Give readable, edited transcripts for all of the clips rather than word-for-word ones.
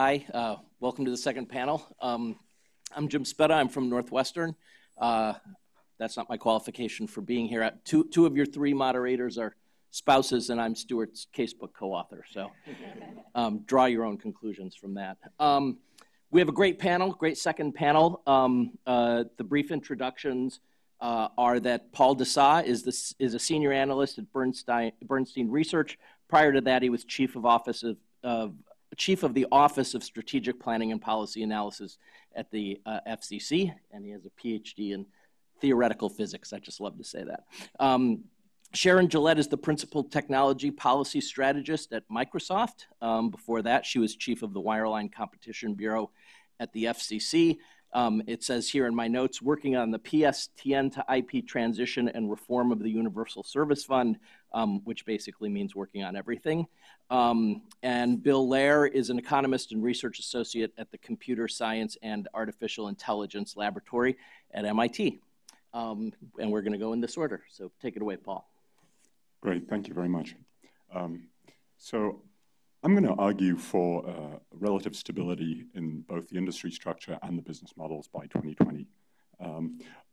Hi, welcome to the second panel. I'm Jim Speta. I'm from Northwestern. That's not my qualification for being here. Two of your three moderators are spouses, and I'm Stuart's casebook co-author. So draw your own conclusions from that. We have a great panel, great second panel. The brief introductions are that Paul Dessau is a senior analyst at Bernstein Research. Prior to that, he was chief of the Office of Strategic Planning and Policy Analysis at the FCC, and he has a PhD in theoretical physics. I just love to say that. Sharon Gillett is the principal technology policy strategist at Microsoft. Before that, she was chief of the Wireline Competition Bureau at the FCC. It says here in my notes, working on the PSTN to IP transition and reform of the Universal Service Fund, which basically means working on everything. And Bill Lehr is an economist and research associate at the Computer Science and Artificial Intelligence Laboratory at MIT. And we're going to go in this order. So take it away, Paul. Great, thank you very much. So I'm going to argue for relative stability in both the industry structure and the business models by 2020.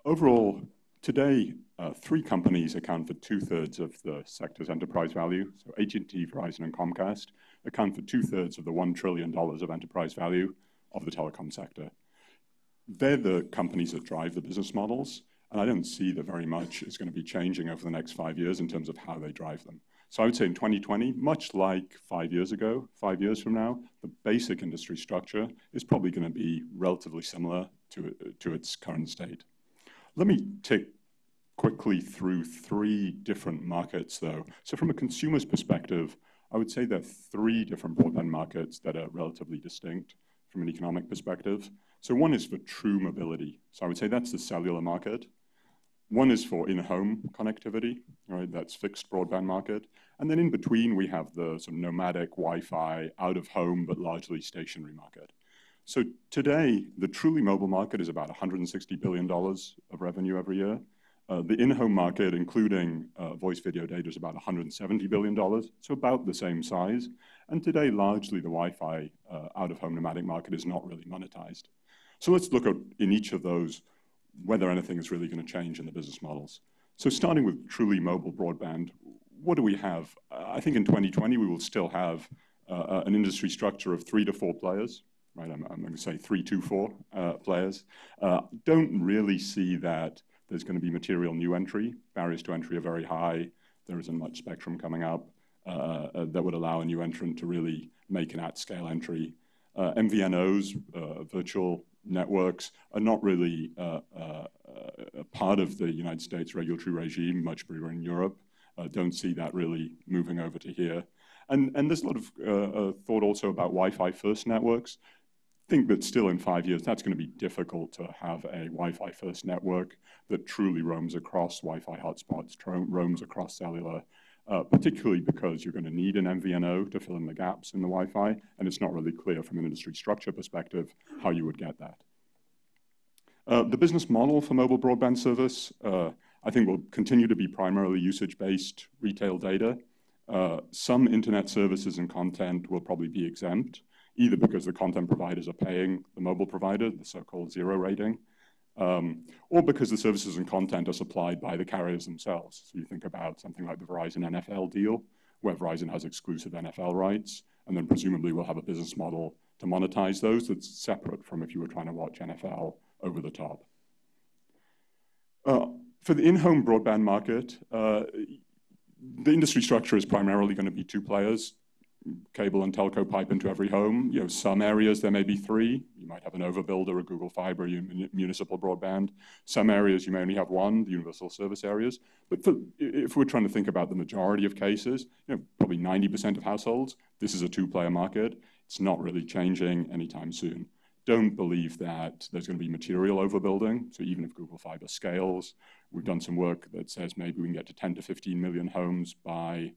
Overall, today, three companies account for 2/3 of the sector's enterprise value. So AT&T, Verizon, and Comcast account for 2/3 of the $1 trillion of enterprise value of the telecom sector. They're the companies that drive the business models, and I don't see that very much is going to be changing over the next 5 years in terms of how they drive them. So I would say in 2020, much like 5 years ago, 5 years from now, the basic industry structure is probably going to be relatively similar to its current state. Let me take quickly through three different markets, though. So from a consumer's perspective, I would say there are three different broadband markets that are relatively distinct from an economic perspective. So one is for true mobility. So I would say that's the cellular market. One is for in-home connectivity, right? That's fixed broadband market. And then in between, we have the sort of nomadic Wi-Fi, out-of-home, but largely stationary market. So today, the truly mobile market is about $160 billion of revenue every year. The in-home market, including voice video data, is about $170 billion, so about the same size. And today, largely, the Wi-Fi out-of-home nomadic market is not really monetized. So let's look at, in each of those, whether anything is really going to change in the business models. So starting with truly mobile broadband, what do we have? I think in 2020, we will still have an industry structure of 3 to 4 players, right? I'm going to say 3 to 4 players. Don't really see that there's going to be material new entry. Barriers to entry are very high. There isn't much spectrum coming up that would allow a new entrant to really make an at-scale entry. MVNOs, virtual networks, are not really a part of the United States regulatory regime, much bigger in Europe. Don't see that really moving over to here. And there's a lot of thought also about Wi-Fi first networks. Think that still in 5 years, that's going to be difficult to have a Wi-Fi first network that truly roams across Wi-Fi hotspots, roams across cellular, particularly because you're going to need an MVNO to fill in the gaps in the Wi-Fi, and it's not really clear from an industry structure perspective how you would get that. The business model for mobile broadband service, I think, will continue to be primarily usage-based retail data. Some internet services and content will probably be exempt, either because the content providers are paying the mobile provider, the so-called zero rating, or because the services and content are supplied by the carriers themselves. So you think about something like the Verizon NFL deal, where Verizon has exclusive NFL rights, and then presumably will have a business model to monetize those that's separate from if you were trying to watch NFL over the top. For the in-home broadband market, the industry structure is primarily going to be 2 players, cable and telco pipe into every home. You know, some areas there may be 3. You might have an overbuilder, a Google Fiber, municipal broadband. Some areas you may only have 1, the universal service areas. But if we're trying to think about the majority of cases, you know, probably 90% of households, this is a 2-player market. It's not really changing anytime soon. Don't believe that there's going to be material overbuilding. So even if Google Fiber scales, we've done some work that says maybe we can get to 10 to 15 million homes by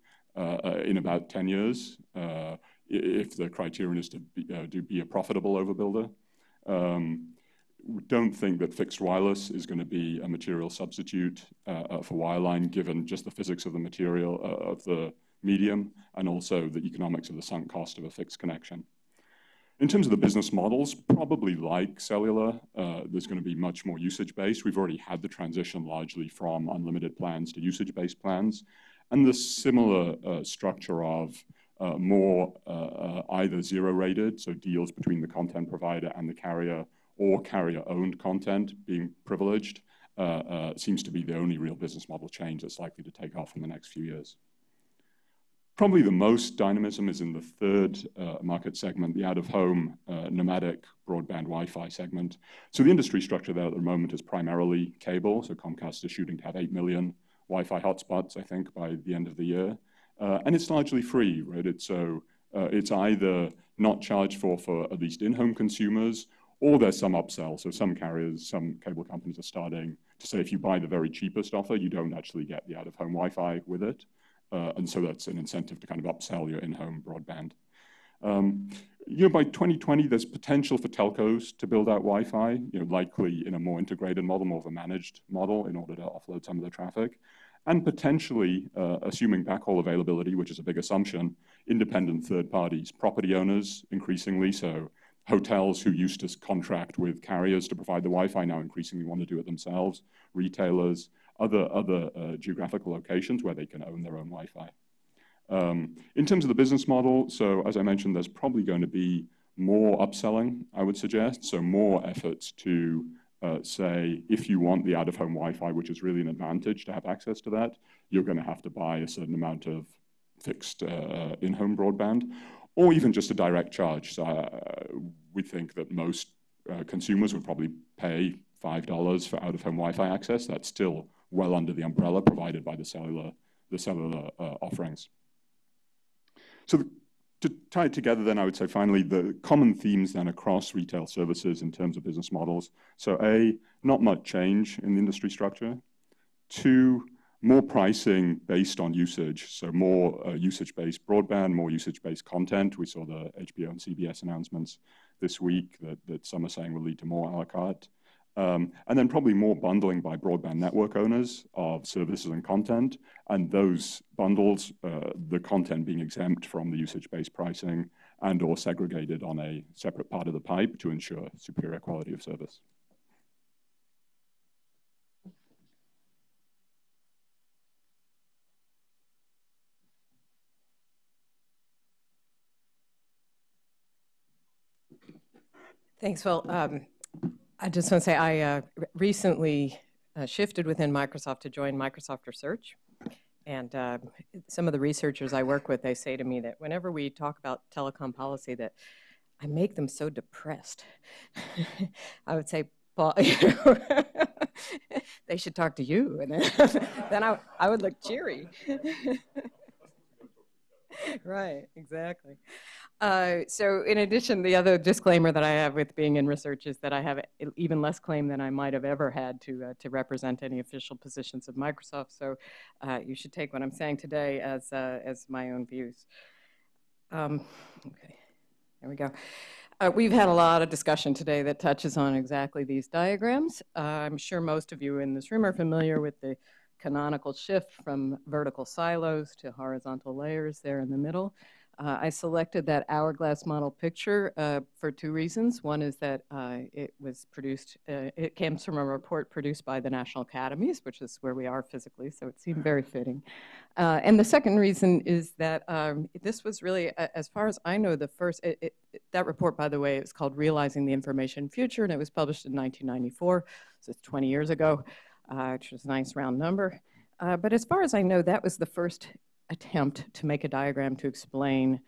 in about 10 years, if the criterion is to be a profitable overbuilder. We don't think that fixed wireless is going to be a material substitute for wireline, given just the physics of the material of the medium and also the economics of the sunk cost of a fixed connection. In terms of the business models, probably like cellular, there's going to be much more usage-based. We've already had the transition largely from unlimited plans to usage-based plans, and the similar structure of more either zero-rated, so deals between the content provider and the carrier, or carrier-owned content being privileged, seems to be the only real business model change that's likely to take off in the next few years. Probably the most dynamism is in the third market segment, the out-of-home nomadic broadband Wi-Fi segment. So the industry structure there at the moment is primarily cable. So Comcast is shooting to have 8 million Wi-Fi hotspots, I think, by the end of the year. And it's largely free, right? It's either not charged for at least in-home consumers, or there's some upsell. So some carriers, some cable companies are starting to say if you buy the very cheapest offer, you don't actually get the out-of-home Wi-Fi with it. And so that's an incentive to kind of upsell your in-home broadband. By 2020, there's potential for telcos to build out Wi-Fi, likely in a more integrated model, more of a managed model in order to offload some of the traffic. And potentially, assuming backhaul availability, which is a big assumption, independent third parties, property owners increasingly, so hotels who used to contract with carriers to provide the Wi-Fi now increasingly want to do it themselves, retailers, other geographical locations where they can own their own Wi-Fi. In terms of the business model, so as I mentioned, there's probably going to be more upselling, I would suggest, so more efforts to say, if you want the out-of-home Wi-Fi, which is really an advantage to have access to that, you're going to have to buy a certain amount of fixed in-home broadband, or even just a direct charge. So we think that most consumers would probably pay $5 for out-of-home Wi-Fi access. That's still well under the umbrella provided by the cellular offerings. So to tie it together then, I would say finally, the common themes then across retail services in terms of business models. So A, not much change in the industry structure. 2, more pricing based on usage. So more usage-based broadband, more usage-based content. We saw the HBO and CBS announcements this week that some are saying will lead to more a la carte. And then probably more bundling by broadband network owners of services and content, and those bundles, the content being exempt from the usage-based pricing and or segregated on a separate part of the pipe to ensure superior quality of service. Thanks, Phil. I just want to say I recently shifted within Microsoft to join Microsoft Research. And some of the researchers I work with, they say to me that whenever we talk about telecom policy, that I make them so depressed. I would say, Paul, they should talk to you. And then I would look cheery. Right, exactly. So in addition, the other disclaimer that I have with being in research is that I have even less claim than I might have ever had to represent any official positions of Microsoft. So you should take what I'm saying today as my own views. Okay, there we go. We've had a lot of discussion today that touches on exactly these diagrams. I'm sure most of you in this room are familiar with the canonical shift from vertical silos to horizontal layers there in the middle. I selected that hourglass model picture for 2 reasons. One is that it was produced, it came from a report produced by the National Academies, which is where we are physically, so it seemed very fitting. And the second reason is that this was really, as far as I know, the first, that report, by the way, is called Realizing the Information Future, and it was published in 1994, so it's 20 years ago, which was a nice round number. But as far as I know, that was the first attempt to make a diagram to explain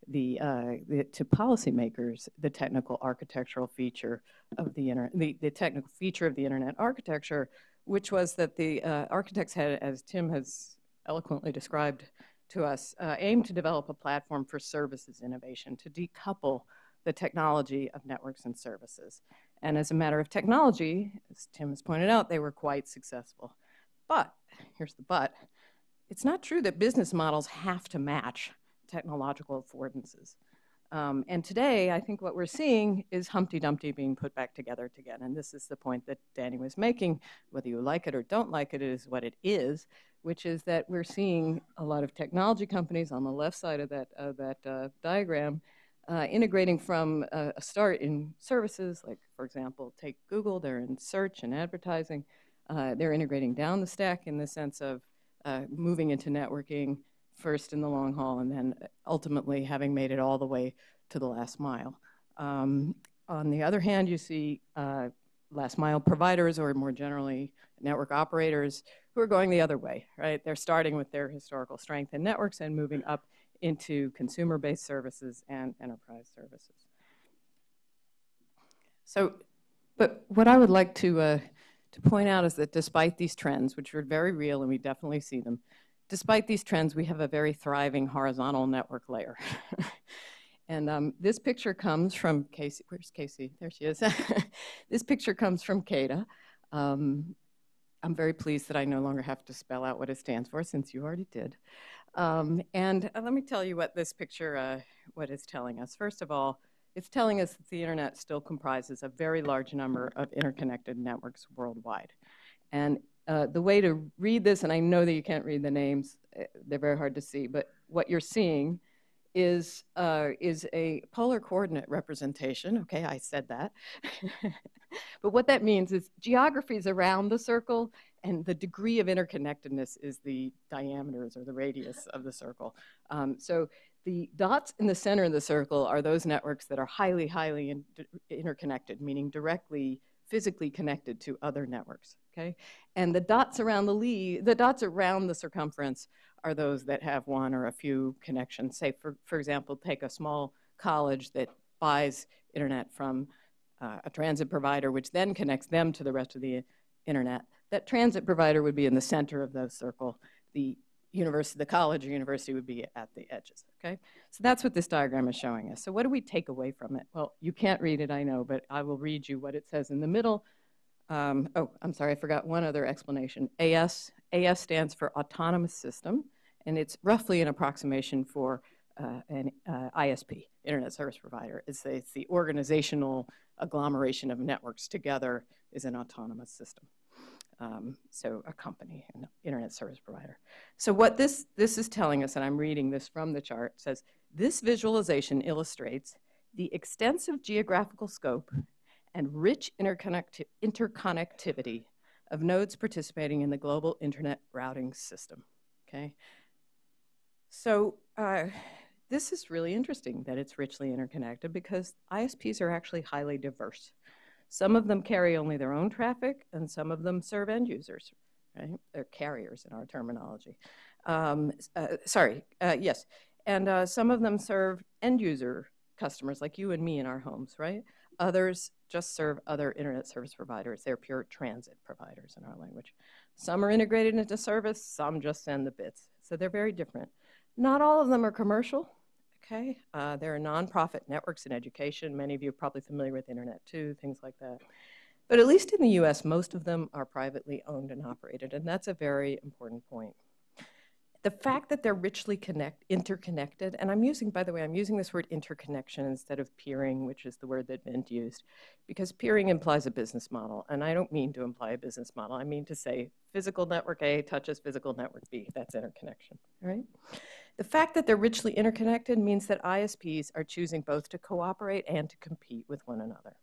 to policymakers the technical architectural feature of the technical feature of the internet architecture, which was that the architects had, as Tim has eloquently described to us, aimed to develop a platform for services innovation, to decouple the technology of networks and services. And as a matter of technology, as Tim has pointed out, they were quite successful. But, here's the but, it's not true that business models have to match technological affordances. And today, I think what we're seeing is Humpty Dumpty being put back together again. And this is the point that Danny was making. Whether you like it or don't like it, it is what it is, which is that we're seeing a lot of technology companies on the left side of that diagram integrating from a start in services, like, for example, take Google, they're in search and advertising. They're integrating down the stack in the sense of moving into networking first in the long haul and then ultimately having made it all the way to the last mile. On the other hand, you see last mile providers, or more generally network operators, who are going the other way, right? They're starting with their historical strength in networks and moving up into consumer-based services and enterprise services. So, but what I would like to point out is that despite these trends, which are very real and we definitely see them, despite these trends, we have a very thriving horizontal network layer. And this picture comes from Casey. Where's Casey? There she is. This picture comes from CADA. I'm very pleased that I no longer have to spell out what it stands for, since you already did. And let me tell you what this picture, what it's telling us. First of all, it's telling us that the internet still comprises a very large number of interconnected networks worldwide. And the way to read this, and I know that you can't read the names, they're very hard to see, but what you're seeing is a polar coordinate representation. Okay, I said that. But what that means is geography is around the circle, and the degree of interconnectedness is the diameters or the radius of the circle. So the dots in the center of the circle are those networks that are highly, highly interconnected, meaning directly, physically connected to other networks. Okay, and the dots around the dots around the circumference are those that have one or a few connections. Say, for example, take a small college that buys internet from a transit provider, which then connects them to the rest of the internet. That transit provider would be in the center of the circle. The college or university would be at the edges, okay? So that's what this diagram is showing us. So what do we take away from it? Well, you can't read it, I know, but I will read you what it says in the middle. Oh, I'm sorry, I forgot one other explanation. AS stands for Autonomous System, and it's roughly an approximation for an ISP, Internet Service Provider. It's the organizational agglomeration of networks together is an autonomous system. So a company, an Internet Service Provider. So what this is telling us, and I'm reading this from the chart, says, this visualization illustrates the extensive geographical scope and rich interconnectivity of nodes participating in the global internet routing system, okay? So this is really interesting that it's richly interconnected, because ISPs are actually highly diverse. Some of them carry only their own traffic, and some of them serve end users, right? They're carriers in our terminology. Yes. And some of them serve end user customers like you and me in our homes, right? Others just serve other internet service providers. They're pure transit providers in our language. Some are integrated into service, some just send the bits. So they're very different. Not all of them are commercial, okay? There are nonprofit networks in education. Many of you are probably familiar with Internet 2, things like that. But at least in the US, most of them are privately owned and operated, and that's a very important point. The fact that they're richly interconnected, and I'm using this word interconnection instead of peering, which is the word that Vint used, because peering implies a business model, and I don't mean to imply a business model. I mean to say physical network A touches physical network B. That's interconnection, all right? The fact that they're richly interconnected means that ISPs are choosing both to cooperate and to compete with one another.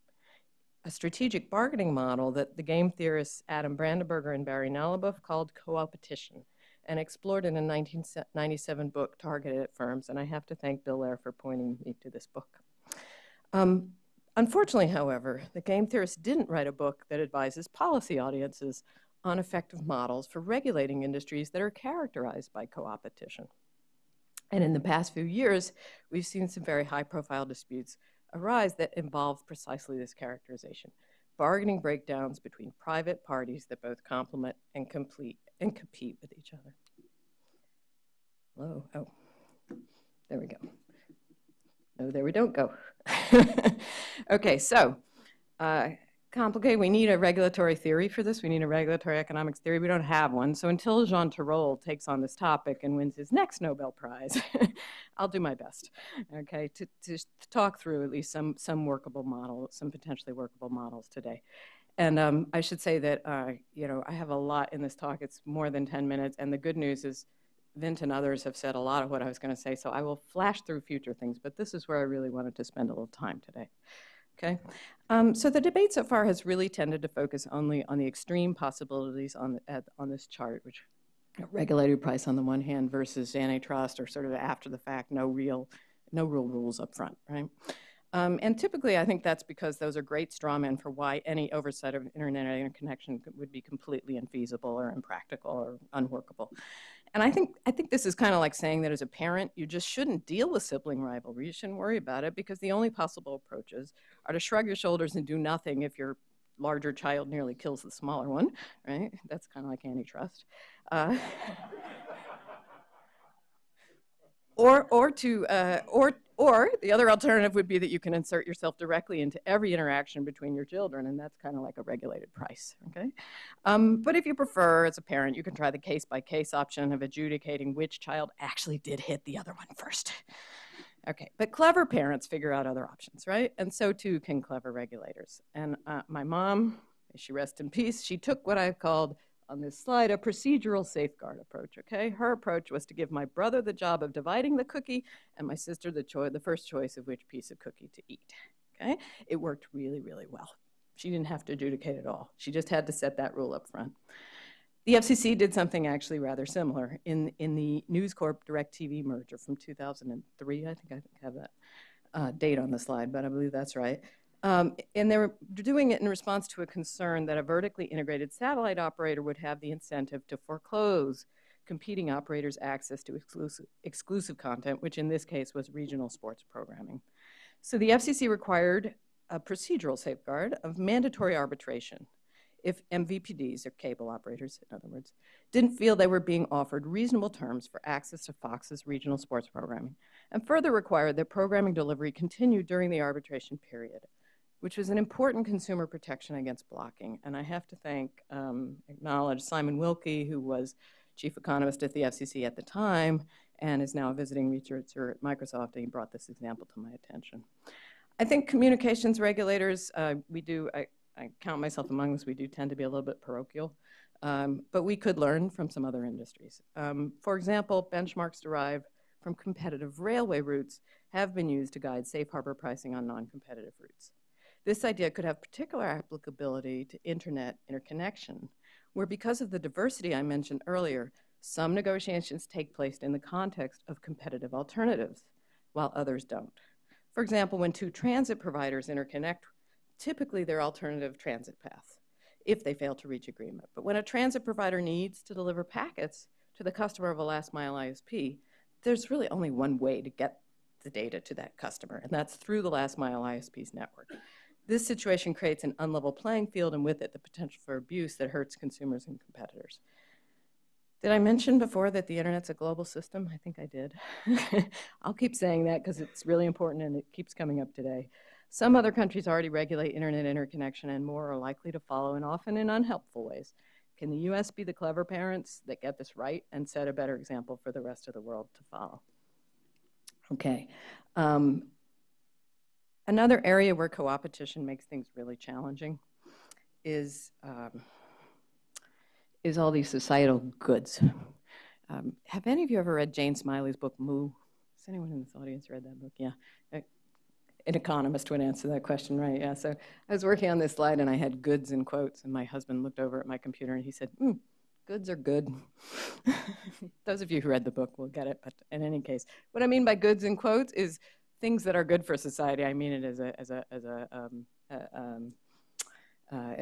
A strategic bargaining model that the game theorists Adam Brandenburger and Barry Nalebuff called co-opetition, and explored in a 1997 book targeted at firms, and I have to thank Bill Lehr for pointing me to this book. Unfortunately, however, the game theorists didn't write a book that advises policy audiences on effective models for regulating industries that are characterized by co-opetition. And in the past few years, we've seen some very high-profile disputes arise that involve precisely this characterization: bargaining breakdowns between private parties that both complement and compete with each other. Hello, oh, there we go. No, there we don't go. Okay, so complicated. We need a regulatory theory for this. We need a regulatory economics theory. We don't have one. So until Jean Tirole takes on this topic and wins his next Nobel Prize, I'll do my best, okay, to talk through at least some workable model, some potentially workable models today. And I should say that, you know, I have a lot in this talk. It's more than 10 minutes. And the good news is Vint and others have said a lot of what I was going to say, so I will flash through future things, but this is where I really wanted to spend a little time today. Okay, so the debate so far has really tended to focus only on the extreme possibilities on this chart, which regulated price on the one hand versus antitrust, or sort of after the fact, no real rules up front, right? And typically, I think that's because those are great straw men for why any oversight of internet interconnection would be completely infeasible or impractical or unworkable. And I think this is kind of like saying that as a parent, you just shouldn't deal with sibling rivalry. You shouldn't worry about it because the only possible approaches are to shrug your shoulders and do nothing if your larger child nearly kills the smaller one, right? That's kind of like antitrust. Or the other alternative would be that you can insert yourself directly into every interaction between your children, and that's kind of like a regulated price, okay? But if you prefer, as a parent, you can try the case-by-case option of adjudicating which child actually did hit the other one first. Okay, but clever parents figure out other options, right? And so too can clever regulators. And my mom, may she rest in peace, she took what I've called on this slide a procedural safeguard approach, okay? Her approach was to give my brother the job of dividing the cookie and my sister the first choice of which piece of cookie to eat, okay? It worked really, really well. She didn't have to adjudicate at all. She just had to set that rule up front. The FCC did something actually rather similar in the News Corp DirecTV merger from 2003. I think I have that date on the slide, but I believe that's right. And they were doing it in response to a concern that a vertically integrated satellite operator would have the incentive to foreclose competing operators' access to exclusive content, which in this case was regional sports programming. So the FCC required a procedural safeguard of mandatory arbitration if MVPDs, or cable operators, in other words, didn't feel they were being offered reasonable terms for access to Fox's regional sports programming, and further required that programming delivery continue during the arbitration period, which was an important consumer protection against blocking. And I have to acknowledge Simon Wilkie, who was chief economist at the FCC at the time and is now a visiting researcher at Microsoft, and he brought this example to my attention. I think communications regulators, I count myself among us, we do tend to be a little bit parochial, but we could learn from some other industries. For example, benchmarks derived from competitive railway routes have been used to guide safe harbor pricing on non-competitive routes. This idea could have particular applicability to internet interconnection, where because of the diversity I mentioned earlier, some negotiations take place in the context of competitive alternatives, while others don't. For example, when two transit providers interconnect, typically they're alternative transit paths if they fail to reach agreement. But when a transit provider needs to deliver packets to the customer of a last mile ISP, there's really only one way to get the data to that customer, and that's through the last mile ISP's network. This situation creates an unlevel playing field, and with it, the potential for abuse that hurts consumers and competitors. Did I mention before that the internet's a global system? I think I did. I'll keep saying that because it's really important and it keeps coming up today. Some other countries already regulate internet interconnection, and more are likely to follow, and often in unhelpful ways. Can the US be the clever parents that get this right and set a better example for the rest of the world to follow? Okay. Another area where co-opetition makes things really challenging is all these societal goods. Have any of you ever read Jane Smiley's book, Moo? Has anyone in this audience read that book? Yeah. An economist would answer that question, right? Yeah, so I was working on this slide and I had goods in quotes, and my husband looked over at my computer and he said, goods are good. Those of you who read the book will get it, but in any case, what I mean by goods in quotes is things that are good for society. I mean it as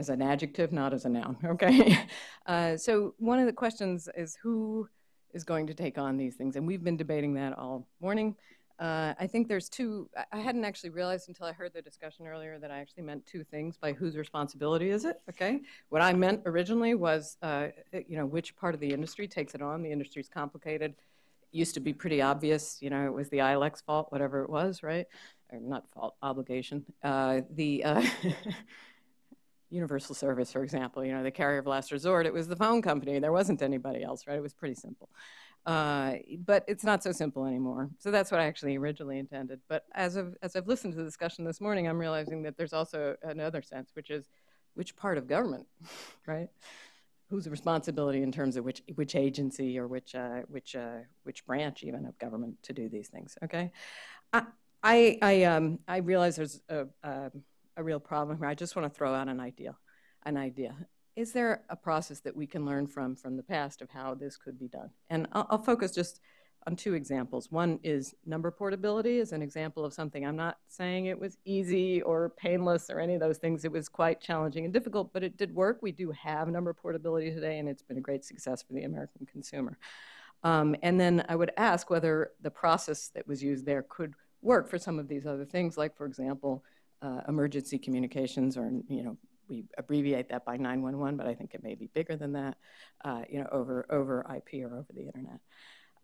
an adjective, not as a noun, okay? So one of the questions is who is going to take on these things? And we've been debating that all morning. I think there's two. I hadn't actually realized until I heard the discussion earlier that I actually meant two things by whose responsibility is it, okay? What I meant originally was, which part of the industry takes it on. The industry's complicated. It used to be pretty obvious, it was the ILEC's fault, whatever it was, right? Or not fault, obligation. Universal service, for example, the carrier of last resort, it was the phone company. There wasn't anybody else, right? It was pretty simple. But it's not so simple anymore. So that's what I actually originally intended. But as I've listened to the discussion this morning, I'm realizing that there's also another sense, which is which part of government, right? whose responsibility in terms of which agency or which branch even of government to do these things. Okay, I realize there's a real problem here. I just want to throw out an idea. Is there a process that we can learn from the past of how this could be done? And I'll focus just on two examples. One is number portability as an example of something. I'm not saying it was easy or painless or any of those things. It was quite challenging and difficult, but it did work. We do have number portability today, and it's been a great success for the American consumer. And then I would ask whether the process that was used there could work for some of these other things, like, for example, emergency communications, or, we abbreviate that by 911, but I think it may be bigger than that, over IP or over the internet.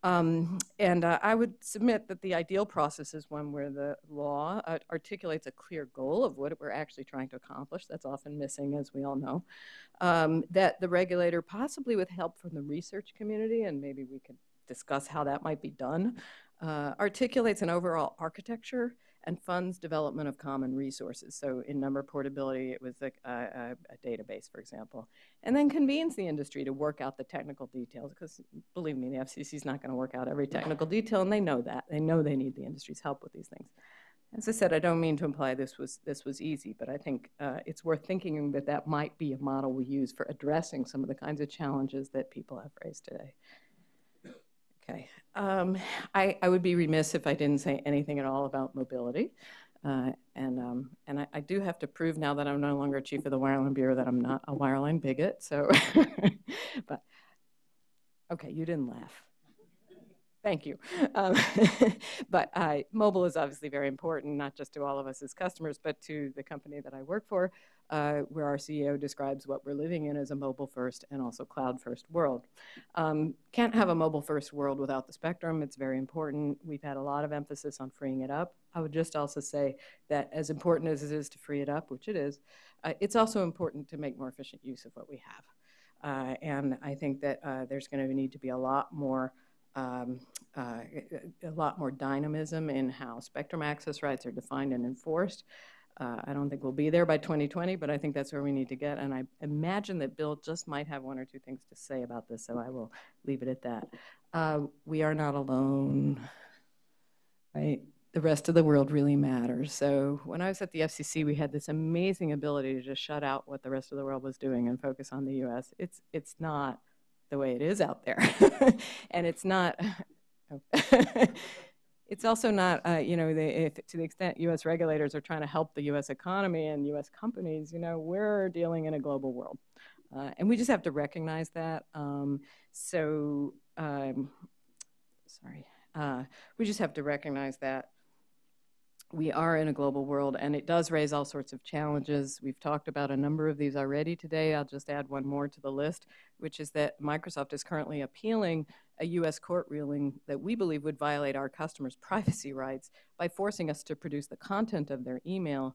And I would submit that the ideal process is one where the law articulates a clear goal of what we're actually trying to accomplish. That's often missing, as we all know. That the regulator, possibly with help from the research community, and maybe we could discuss how that might be done, articulates an overall architecture and funds development of common resources. So in number portability, it was a database, for example, and then convenes the industry to work out the technical details, because believe me, the FCC is not going to work out every technical detail, and they know that. They know they need the industry's help with these things. As I said, I don't mean to imply this was easy, but I think it's worth thinking that that might be a model we use for addressing some of the kinds of challenges that people have raised today. Okay, I would be remiss if I didn't say anything at all about mobility. And I do have to prove now that I'm no longer chief of the Wireline Bureau that I'm not a wireline bigot, so, but, okay, you didn't laugh. Thank you. But mobile is obviously very important, not just to all of us as customers, but to the company that I work for, where our CEO describes what we're living in as a mobile-first and also cloud-first world. Can't have a mobile-first world without the spectrum. It's very important. We've had a lot of emphasis on freeing it up. I would just also say that as important as it is to free it up, which it is, it's also important to make more efficient use of what we have. And I think that there's going to need to be a lot more dynamism in how spectrum access rights are defined and enforced. I don't think we'll be there by 2020, but I think that's where we need to get. And I imagine that Bill just might have one or two things to say about this, so I will leave it at that. We are not alone, right? The rest of the world really matters. So when I was at the FCC, we had this amazing ability to just shut out what the rest of the world was doing and focus on the US. It's not the way it is out there. And it's not, it's also not, to the extent US regulators are trying to help the US economy and US companies, we're dealing in a global world. And we just have to recognize that. We just have to recognize that we are in a global world, and it does raise all sorts of challenges. We've talked about a number of these already today. I'll just add one more to the list, which is that Microsoft is currently appealing a US court ruling that we believe would violate our customers' privacy rights by forcing us to produce the content of their email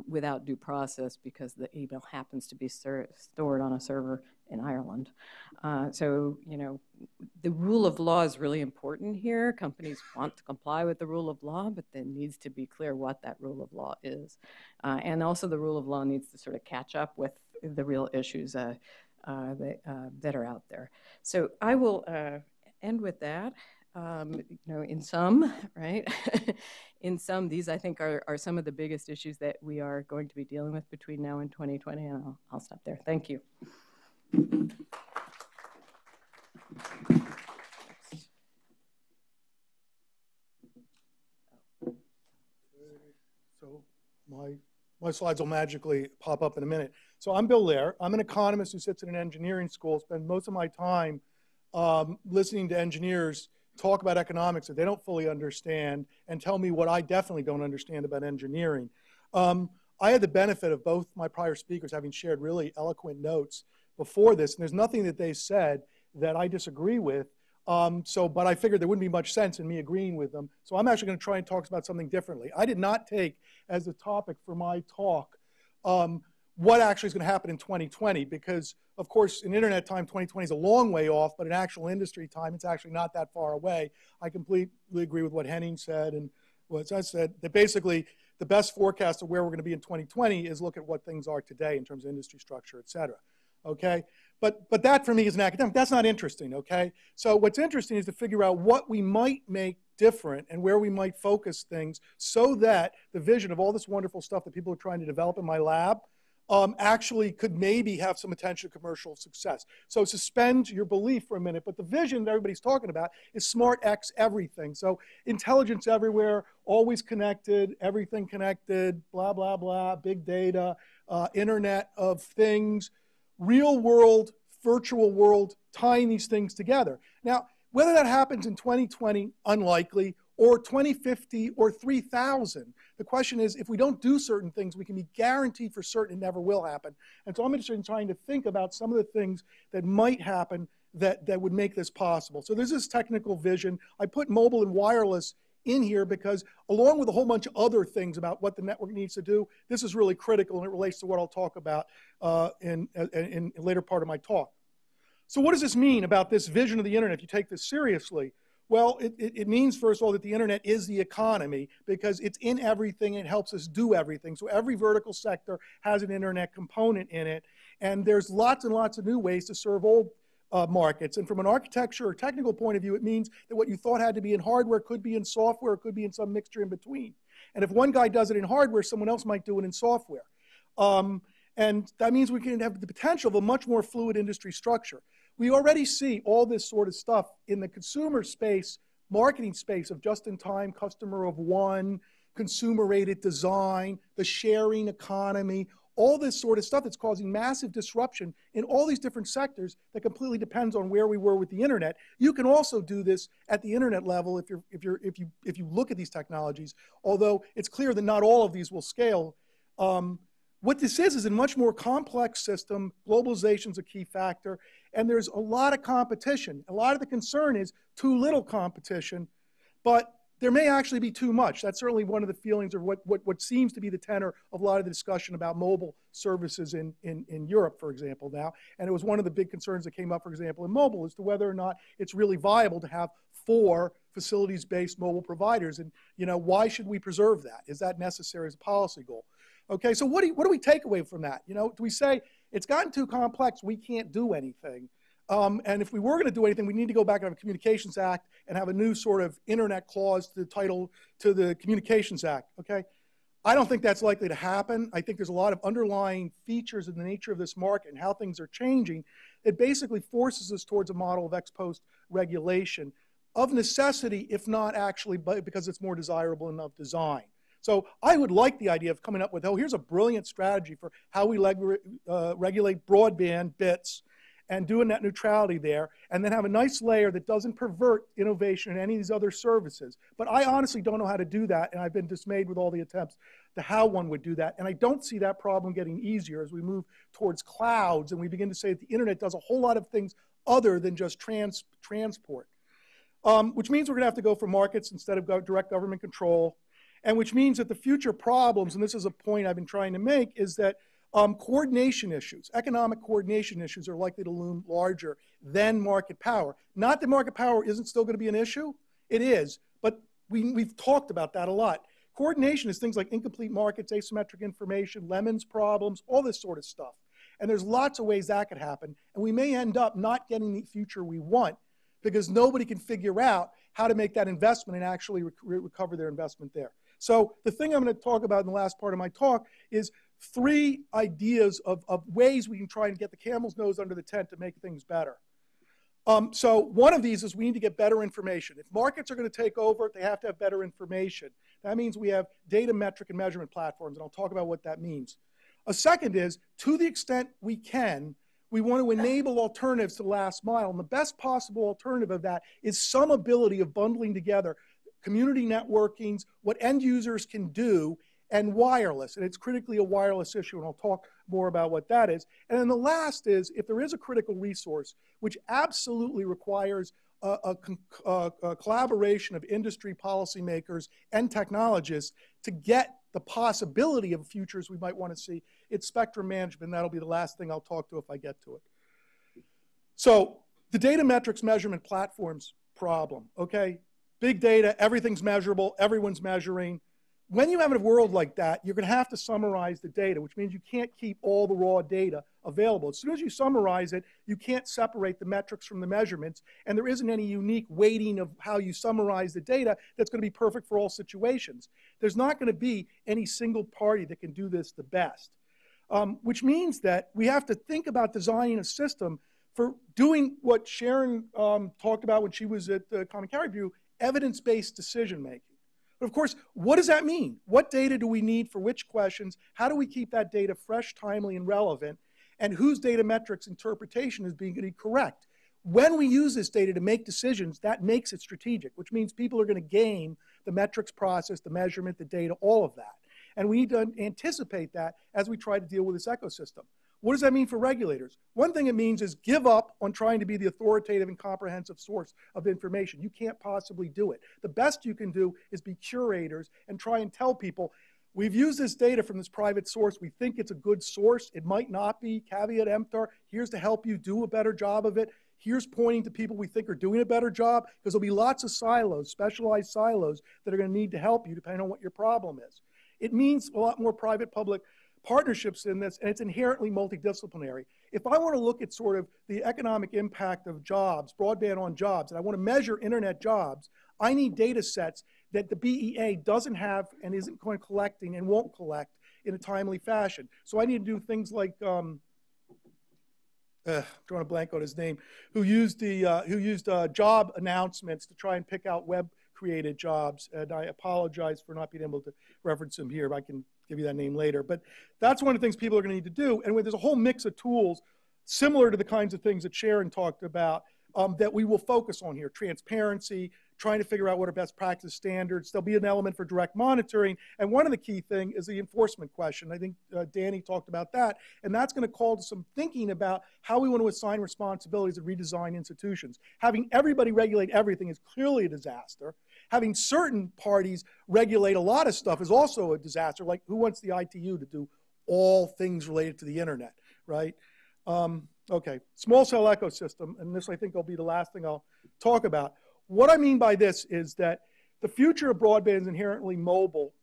without due process, because the email happens to be stored on a server in Ireland. The rule of law is really important here. Companies want to comply with the rule of law, but there needs to be clear what that rule of law is. And also the rule of law needs to sort of catch up with the real issues that are out there. So I will end with that. In sum, right? In sum, these I think are some of the biggest issues that we are going to be dealing with between now and 2020, and I'll stop there. Thank you. So my slides will magically pop up in a minute. So I'm Bill Lehr. I'm an economist who sits in an engineering school, spend most of my time listening to engineers talk about economics that they don't fully understand and tell me what I definitely don't understand about engineering. I had the benefit of both my prior speakers having shared really eloquent notes before this, and there's nothing that they said that I disagree with. But I figured there wouldn't be much sense in me agreeing with them. So I'm actually going to try and talk about something differently. I did not take as a topic for my talk what actually is going to happen in 2020, because of course in internet time 2020 is a long way off, but in actual industry time it's actually not that far away. I completely agree with what Henning said and what I said, that basically the best forecast of where we're going to be in 2020 is look at what things are today in terms of industry structure, et cetera. Okay, But that for me is an academic. That's not interesting, okay? So what's interesting is to figure out what we might make different and where we might focus things so that the vision of all this wonderful stuff that people are trying to develop in my lab actually could maybe have some potential commercial success. So suspend your belief for a minute, but the vision that everybody's talking about is smart X everything. So intelligence everywhere, always connected, everything connected, blah, blah, blah, big data, Internet of Things, real world, virtual world, tying these things together. Now, whether that happens in 2020, unlikely, or 2050 or 3000, the question is, if we don't do certain things, we can be guaranteed for certain it never will happen. And so I'm interested in trying to think about some of the things that might happen that would make this possible. So there's this technical vision. I put mobile and wireless in here because along with a whole bunch of other things about what the network needs to do, this is really critical and it relates to what I'll talk about in a later part of my talk. So what does this mean about this vision of the internet if you take this seriously? Well, it means, first of all, that the internet is the economy because it's in everything and it helps us do everything. So every vertical sector has an internet component in it. And there's lots and lots of new ways to serve old markets. And from an architecture or technical point of view, it means that what you thought had to be in hardware could be in software, it could be in some mixture in between. And if one guy does it in hardware, someone else might do it in software. And that means we can have the potential of a much more fluid industry structure. We already see all this sort of stuff in the consumer space, marketing space of just-in-time, customer of one, consumer-rated design, the sharing economy, all this sort of stuff that's causing massive disruption in all these different sectors that completely depends on where we were with the internet. You can also do this at the internet level if you look at these technologies, although it's clear that not all of these will scale. What this is a much more complex system. Globalization is a key factor, and there's a lot of competition. A lot of the concern is too little competition, but there may actually be too much. That's certainly one of the feelings of what seems to be the tenor of a lot of the discussion about mobile services in Europe, for example, now. And it was one of the big concerns that came up, for example, in mobile as to whether or not it's really viable to have 4 facilities-based mobile providers. And, you know, why should we preserve that? Is that necessary as a policy goal? Okay, so what do we take away from that? You know, do we say it's gotten too complex, we can't do anything? And if we were going to do anything, we need to go back and have a Communications Act and have a new sort of internet clause to the title to the Communications Act, okay? I don't think that's likely to happen. I think there's a lot of underlying features in the nature of this market and how things are changing. It basically forces us towards a model of ex post regulation of necessity, if not actually because it's more desirable and of design. So I would like the idea of coming up with, oh, here's a brilliant strategy for how we regulate broadband bits and do a net neutrality there, and then have a nice layer that doesn't pervert innovation in any of these other services. But I honestly don't know how to do that, and I've been dismayed with all the attempts to how one would do that. And I don't see that problem getting easier as we move towards clouds and we begin to say that the internet does a whole lot of things other than just transport, which means we're going to have to go for markets instead of direct government control. And which means that the future problems, and this is a point I've been trying to make, is that coordination issues, economic coordination issues are likely to loom larger than market power. Not that market power isn't still going to be an issue. It is, but we've talked about that a lot. Coordination is things like incomplete markets, asymmetric information, Lemons problems, all this sort of stuff. And there's lots of ways that could happen. And we may end up not getting the future we want because nobody can figure out how to make that investment and actually recover their investment there. So the thing I'm going to talk about in the last part of my talk is 3 ideas of ways we can try and get the camel's nose under the tent to make things better. So one of these is we need to get better information. If markets are going to take over, they have to have better information. That means we have data metric and measurement platforms, and I'll talk about what that means. A second is, to the extent we can, we want to enable alternatives to the last mile, and the best possible alternative of that is some ability of bundling together community networkings, what end users can do, and wireless. And it's critically a wireless issue, and I'll talk more about what that is. And then the last is, if there is a critical resource, which absolutely requires a collaboration of industry policymakers and technologists to get the possibility of futures we might want to see, it's spectrum management. And that'll be the last thing I'll talk to if I get to it. So the data metrics measurement platforms problem, okay? Big data, everything's measurable, everyone's measuring. When you have a world like that, you're going to have to summarize the data, which means you can't keep all the raw data available. As soon as you summarize it, you can't separate the metrics from the measurements, and there isn't any unique weighting of how you summarize the data that's going to be perfect for all situations. There's not going to be any single party that can do this the best, which means that we have to think about designing a system for doing what Sharon talked about when she was at the Common Carrier Review, evidence-based decision-making. But of course, what does that mean? What data do we need for which questions? How do we keep that data fresh, timely, and relevant? And whose data metrics interpretation is being correct? When we use this data to make decisions, that makes it strategic, which means people are going to game the metrics process, the measurement, the data, all of that. And we need to anticipate that as we try to deal with this ecosystem. What does that mean for regulators? One thing it means is give up on trying to be the authoritative and comprehensive source of information. You can't possibly do it. The best you can do is be curators and try and tell people, we've used this data from this private source. We think it's a good source. It might not be, caveat emptor. Here's to help you do a better job of it. Here's pointing to people we think are doing a better job, because there'll be lots of silos, specialized silos, that are going to need to help you depending on what your problem is. It means a lot more private-public partnerships in this, and it's inherently multidisciplinary. If I want to look at sort of the economic impact of jobs, broadband on jobs, and I want to measure internet jobs, I need data sets that the BEA doesn't have and isn't going to collecting and won't collect in a timely fashion. So I need to do things like, I'm drawing a blank on his name, who used job announcements to try and pick out web-created jobs, and I apologize for not being able to reference him here, but I can give you that name later. But that's one of the things people are going to need to do. And there's a whole mix of tools similar to the kinds of things that Sharon talked about that we will focus on here. Transparency, trying to figure out what are best practice standards. There'll be an element for direct monitoring. And one of the key things is the enforcement question. I think Danny talked about that. And that's going to call to some thinking about how we want to assign responsibilities and redesign institutions. Having everybody regulate everything is clearly a disaster. Having certain parties regulate a lot of stuff is also a disaster, like who wants the ITU to do all things related to the internet, right? Okay, small cell ecosystem, and this I think will be the last thing I'll talk about. What I mean by this is that the future of broadband is inherently mobile.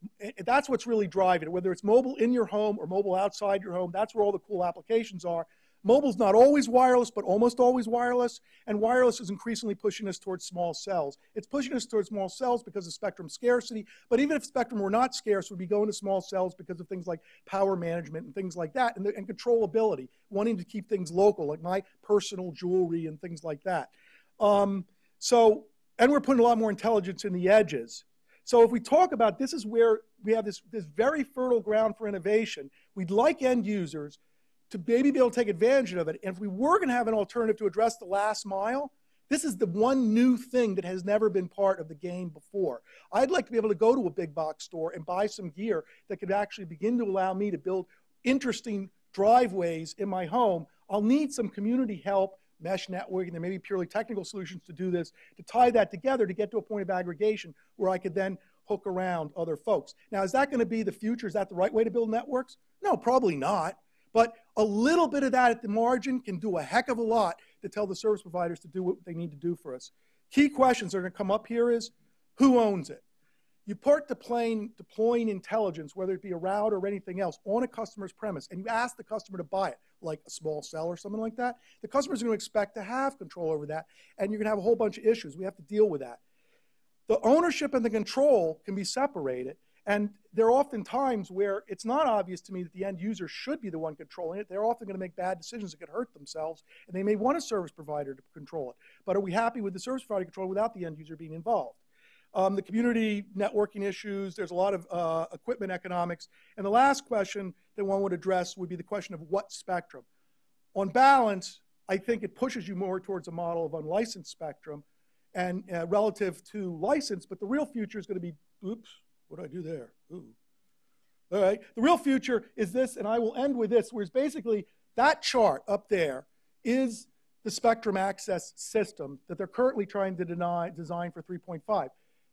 That's what's really driving it, whether it's mobile in your home or mobile outside your home, that's where all the cool applications are. Mobile's not always wireless, but almost always wireless, and wireless is increasingly pushing us towards small cells. It's pushing us towards small cells because of spectrum scarcity, but even if spectrum were not scarce, we'd be going to small cells because of things like power management and things like that, and controllability, wanting to keep things local, like my personal jewelry and things like that. And we're putting a lot more intelligence in the edges. So if we talk about this is where we have this very fertile ground for innovation, we'd like end users to maybe be able to take advantage of it. And if we were going to have an alternative to address the last mile, this is the one new thing that has never been part of the game before. I'd like to be able to go to a big box store and buy some gear that could actually begin to allow me to build interesting driveways in my home. I'll need some community help, mesh networking, there may be purely technical solutions to do this, to tie that together to get to a point of aggregation where I could then hook around other folks. Now, is that going to be the future? Is that the right way to build networks? No, probably not. But a little bit of that at the margin can do a heck of a lot to tell the service providers to do what they need to do for us. Key questions that are going to come up here is, who owns it? You put deploying intelligence, whether it be a router or anything else, on a customer's premise, and you ask the customer to buy it, like a small cell or something like that, the customer's going to expect to have control over that, and you're going to have a whole bunch of issues. We have to deal with that. The ownership and the control can be separated, and there are often times where it's not obvious to me that the end user should be the one controlling it. They're often going to make bad decisions that could hurt themselves, and they may want a service provider to control it. But are we happy with the service provider control without the end user being involved? The community networking issues, there's a lot of equipment economics. And the last question that one would address would be the question of what spectrum. On balance, I think it pushes you more towards a model of unlicensed spectrum and relative to license, but the real future is going to be, oops, what did I do there? Ooh. All right, the real future is this, and I will end with this, whereas basically that chart up there is the spectrum access system that they're currently trying to design for 3.5.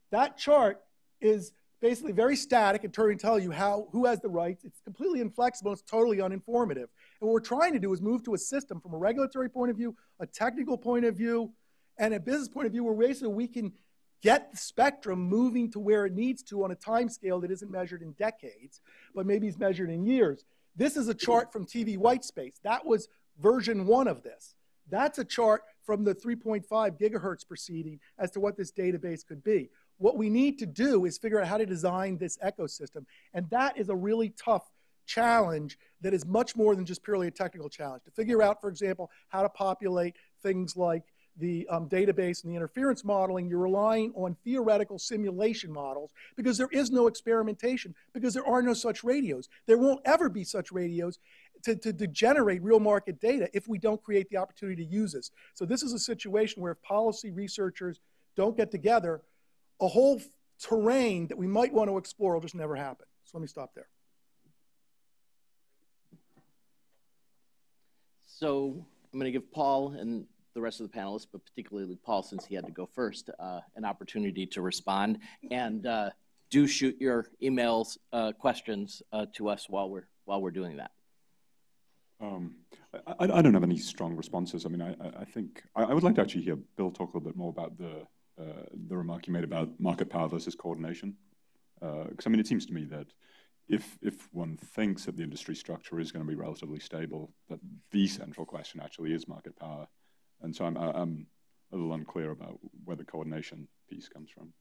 That chart is basically very static and trying to tell you who has the rights. It's completely inflexible. It's totally uninformative. And what we're trying to do is move to a system from a regulatory point of view, a technical point of view, and a business point of view where basically we can get the spectrum moving to where it needs to on a time scale that isn't measured in decades, but maybe is measured in years. This is a chart from TV Whitespace. That was version 1 of this. That's a chart from the 3.5 gigahertz proceeding as to what this database could be. What we need to do is figure out how to design this ecosystem. And that is a really tough challenge that is much more than just purely a technical challenge. To figure out, for example, how to populate things like the database and the interference modeling, you're relying on theoretical simulation models because there is no experimentation, because there are no such radios. There won't ever be such radios to generate real market data if we don't create the opportunity to use this. So this is a situation where if policy researchers don't get together, a whole terrain that we might want to explore will just never happen. So let me stop there. So I'm going to give Paul and the rest of the panelists, but particularly Paul, since he had to go first, an opportunity to respond. And do shoot your emails, questions to us while we're doing that. I don't have any strong responses. I mean, I think I would like to actually hear Bill talk a little bit more about the remark you made about market power versus coordination. Because I mean, it seems to me that if one thinks that the industry structure is going to be relatively stable, that the central question actually is market power. And so I'm a little unclear about where the coordination piece comes from.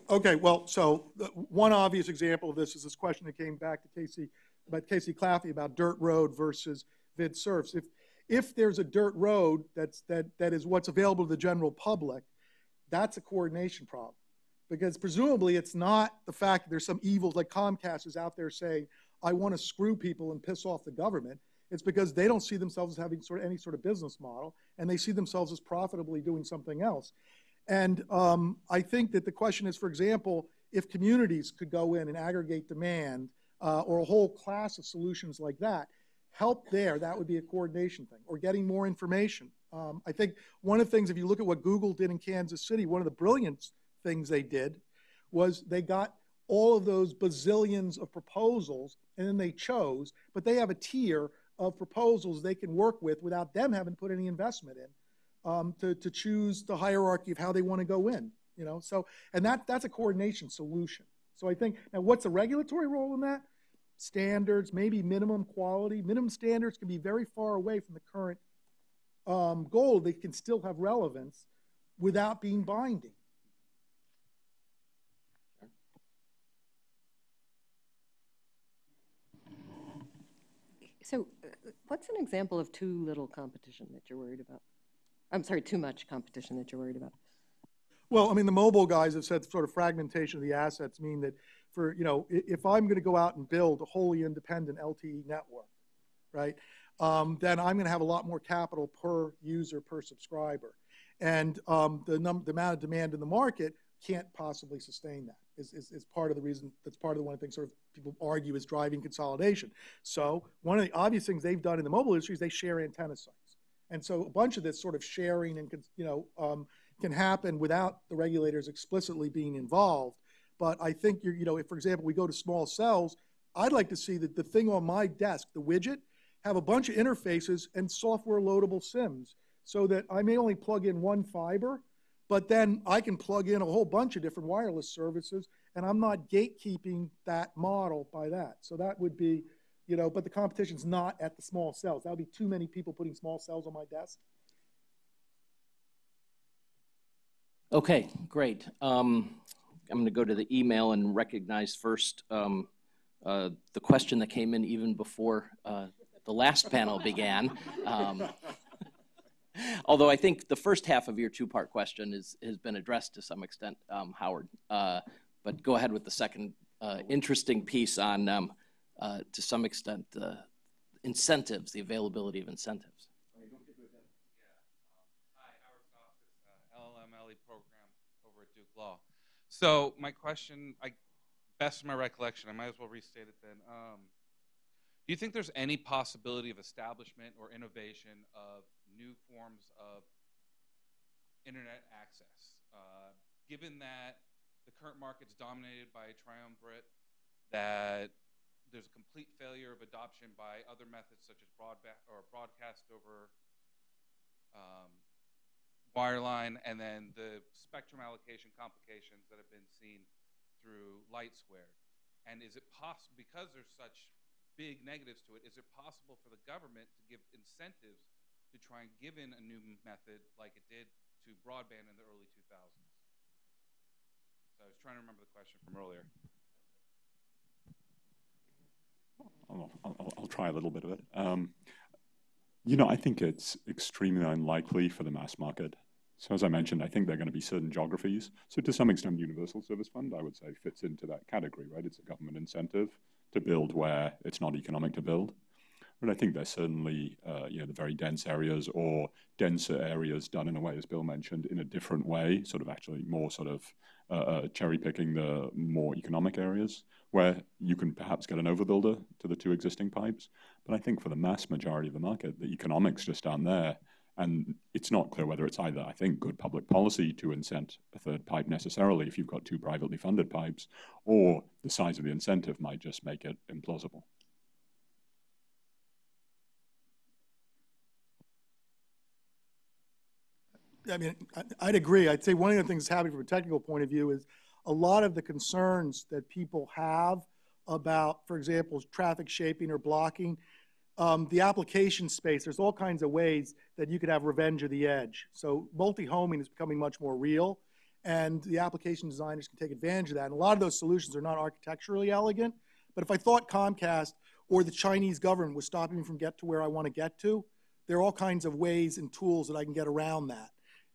Okay, well, so one obvious example of this is this question that came back to Casey Claffey about dirt road versus vid surfs. If there's a dirt road that is what's available to the general public, that's a coordination problem. Because presumably it's not the fact that there's some evil like Comcast is out there saying, I want to screw people and piss off the government. It's because they don't see themselves as having any sort of business model, and they see themselves as profitably doing something else. And I think that the question is, for example, if communities could go in and aggregate demand or a whole class of solutions like that, help there, that would be a coordination thing, or getting more information. I think one of the things, if you look at what Google did in Kansas City, one of the brilliant things they did was they got all of those bazillions of proposals, and then they chose, but they have a tier of proposals they can work with without them having to put any investment in to choose the hierarchy of how they want to go in, you know. So, and that's a coordination solution. So I think, now what's the regulatory role in that? Standards, maybe minimum quality. Minimum standards can be very far away from the current goal. They can still have relevance without being binding. So what's an example of too little competition that you're worried about? I'm sorry, too much competition that you're worried about? Well, I mean, the mobile guys have said sort of fragmentation of the assets mean that for, you know, if I'm going to go out and build a wholly independent LTE network, right, then I'm going to have a lot more capital per user, per subscriber. And the amount of demand in the market can't possibly sustain that. Is part of the reason, that's part of the one of the things sort of people argue is driving consolidation. So one of the obvious things they've done in the mobile industry is they share antenna sites. And so a bunch of this sort of sharing and, you know, can happen without the regulators explicitly being involved. But I think, you know, if, for example, we go to small cells, I'd like to see that the thing on my desk, the widget, have a bunch of interfaces and software loadable SIMs so that I may only plug in one fiber, but then I can plug in a whole bunch of different wireless services, and I'm not gatekeeping that model by that. So that would be, you know, but the competition's not at the small cells. That would be too many people putting small cells on my desk. Okay, great. I'm going to go to the email and recognize first the question that came in even before the last panel began. Although I think the first half of your two-part question has been addressed to some extent, Howard. But go ahead with the second interesting piece on, to some extent, incentives, the availability of incentives. Hi, Howard Goff, LLM-LE program over at Duke Law. So my question, best of my recollection, I might as well restate it then. Do you think there's any possibility of establishment or innovation of new forms of internet access? Given that the current market's dominated by a triumvirate, that there's a complete failure of adoption by other methods such as broadcast over wireline, and then the spectrum allocation complications that have been seen through light squared. And is it possible, because there's such big negatives to it, is it possible for the government to give incentives to try and give in a new method like it did to broadband in the early 2000s? So I was trying to remember the question from earlier. I'll try a little bit of it. You know, I think it's extremely unlikely for the mass market. So as I mentioned, I think there are going to be certain geographies. So to some extent, Universal Service Fund, I would say, fits into that category, right? It's a government incentive to build where it's not economic to build. But I think there's certainly, you know, the very dense areas or denser areas done in a way, as Bill mentioned, in a different way, sort of actually more sort of cherry picking the more economic areas where you can perhaps get an overbuilder to the two existing pipes. But I think for the mass majority of the market, the economics just aren't there. And it's not clear whether it's either, I think, good public policy to incent a third pipe necessarily if you've got two privately funded pipes, or the size of the incentive might just make it implausible. I mean, I'd agree. I'd say one of the things that's happening from a technical point of view is a lot of the concerns that people have about, for example, traffic shaping or blocking, the application space, there's all kinds of ways that you could have revenge of the edge. So multi-homing is becoming much more real, and the application designers can take advantage of that. And a lot of those solutions are not architecturally elegant, but if I thought Comcast or the Chinese government was stopping me from getting to where I want to get to, there are all kinds of ways and tools that I can get around that.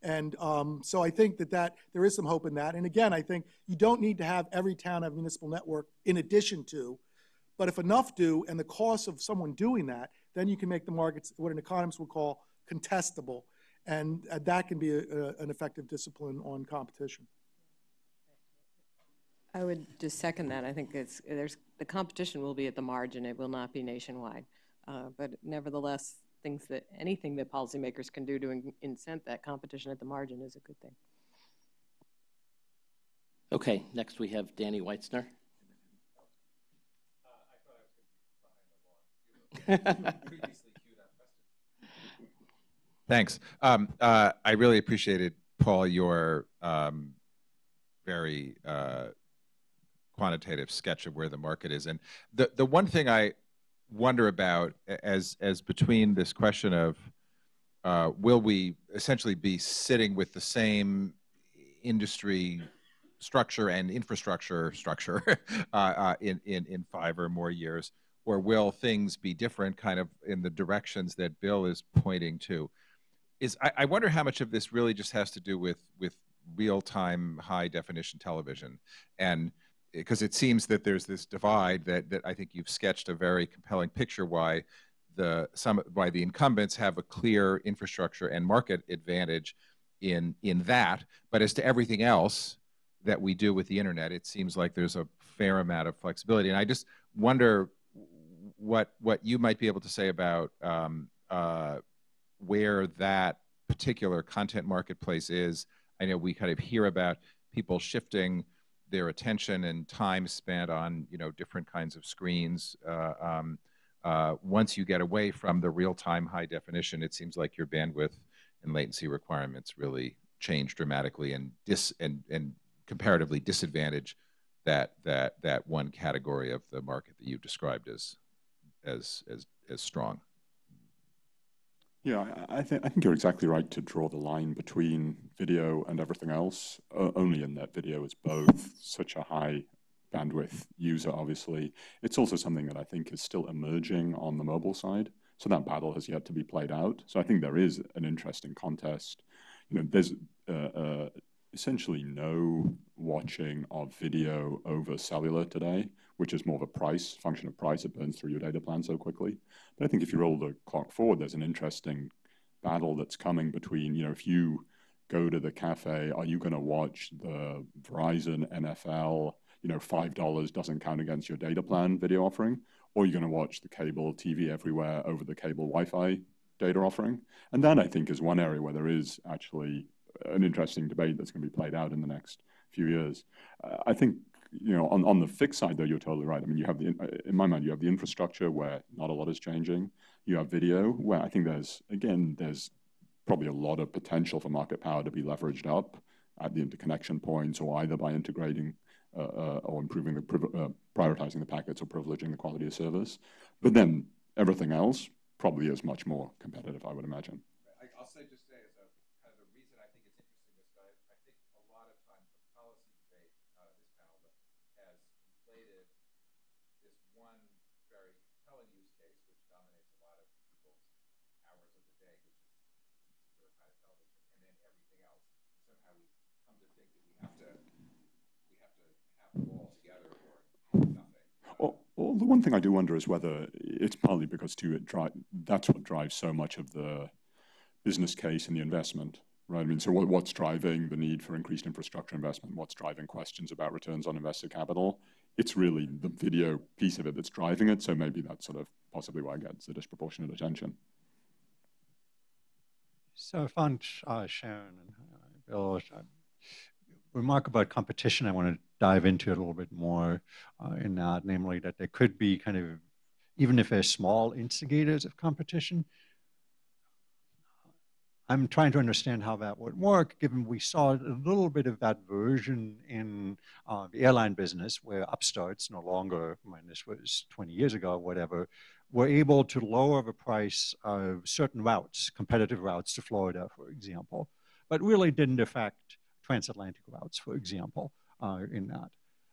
And so I think that there is some hope in that. And again, I think you don't need to have every town have a municipal network in addition to, but if enough do, and the cost of someone doing that, then you can make the markets what an economist would call contestable. And that can be an effective discipline on competition. I would just second that. I think the competition will be at the margin. It will not be nationwide. But nevertheless, anything that policymakers can do to incent that competition at the margin is a good thing. Okay, next we have Danny Weitzner. Thanks. I really appreciated, Paul, your very quantitative sketch of where the market is. And the one thing I wonder about as between this question of will we essentially be sitting with the same industry structure and infrastructure structure in 5 or more years, or will things be different kind of in the directions that Bill is pointing to? I wonder how much of this really just has to do with real-time high-definition television. And because it seems that there's this divide that I think you've sketched a very compelling picture why the incumbents have a clear infrastructure and market advantage in that. But as to everything else that we do with the internet, it seems like there's a fair amount of flexibility. And I just wonder what you might be able to say about where that particular content marketplace is. I know we kind of hear about people shifting their attention and time spent on different kinds of screens. Once you get away from the real-time high definition, it seems like your bandwidth and latency requirements really change dramatically and comparatively disadvantage that one category of the market that you described as strong. Yeah, I think you're exactly right to draw the line between video and everything else, only in that video is both such a high bandwidth user, obviously. It's also something that I think is still emerging on the mobile side. So that battle has yet to be played out. So I think there is an interesting contest. There's essentially no watching of video over cellular today, which is more of a function of price. It burns through your data plan so quickly. But I think if you roll the clock forward, there's an interesting battle that's coming between, if you go to the cafe, are you going to watch the Verizon NFL, $5 doesn't count against your data plan video offering, or you're going to watch the cable TV everywhere over the cable Wi-Fi data offering? And that, I think, is one area where there is actually an interesting debate that's going to be played out in the next few years. I think, on the fixed side, though, you're totally right. I mean, in my mind, you have the infrastructure where not a lot is changing. You have video where I think there's probably a lot of potential for market power to be leveraged up at the interconnection points, or either by integrating or improving prioritizing the packets or privileging the quality of service. But then everything else probably is much more competitive, I would imagine. I'll say as a kind of a reason I think it's interesting, this guy, I think a lot of times the policy debate, this panel has inflated this one very compelling use case which dominates a lot of people's hours of the day, which is particular kind of television, and then everything else. Somehow we come to think that we have to have them all together or nothing. Well, the one thing I do wonder is whether it's partly because that's what drives so much of the business case and the investment, right? I mean, so what's driving the need for increased infrastructure investment? What's driving questions about returns on invested capital? It's really the video piece of it that's driving it. So maybe that's sort of possibly why it gets the disproportionate attention. So I found Sharon and Bill remark about competition. I want to dive into it a little bit more in that, namely that there could be kind of, even if they're small instigators of competition, I'm trying to understand how that would work, given we saw a little bit of that version in the airline business, where upstarts no longer, this was 20 years ago or whatever, were able to lower the price of certain routes, competitive routes to Florida, for example, but really didn't affect transatlantic routes, for example, in that.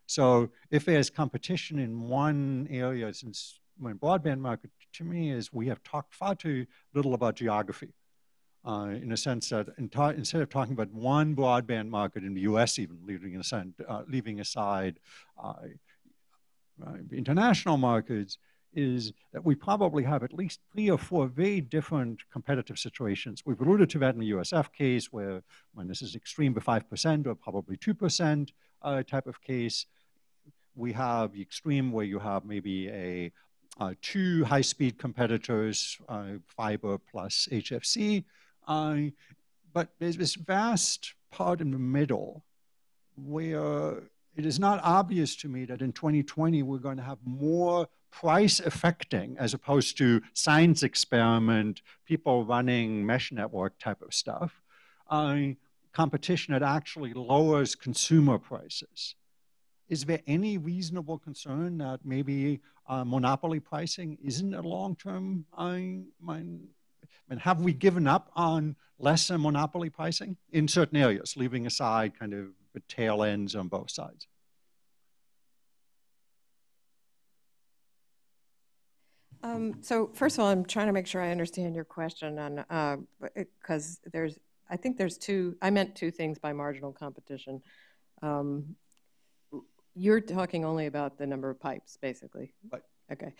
So if there's competition in one area, since my broadband market, to me, is we have talked far too little about geography. In a sense that instead of talking about one broadband market in the US, even leaving aside international markets, is that we probably have at least 3 or 4 very different competitive situations. We've alluded to that in the USF case, where when this is extreme, the 5% or probably 2% type of case. We have the extreme where you have maybe 2 high-speed competitors, fiber plus HFC. But there's this vast part in the middle where it is not obvious to me that in 2020 we're going to have more price affecting, as opposed to science experiment, people running mesh network type of stuff, competition that actually lowers consumer prices. Is there any reasonable concern that maybe monopoly pricing isn't a long-term? Have we given up on lesser monopoly pricing in certain areas, leaving aside kind of the tail ends on both sides? So first of all, I'm trying to make sure I understand your question on, because I think there's 2, I meant 2 things by marginal competition. You're talking only about the number of pipes, basically. Right. Okay.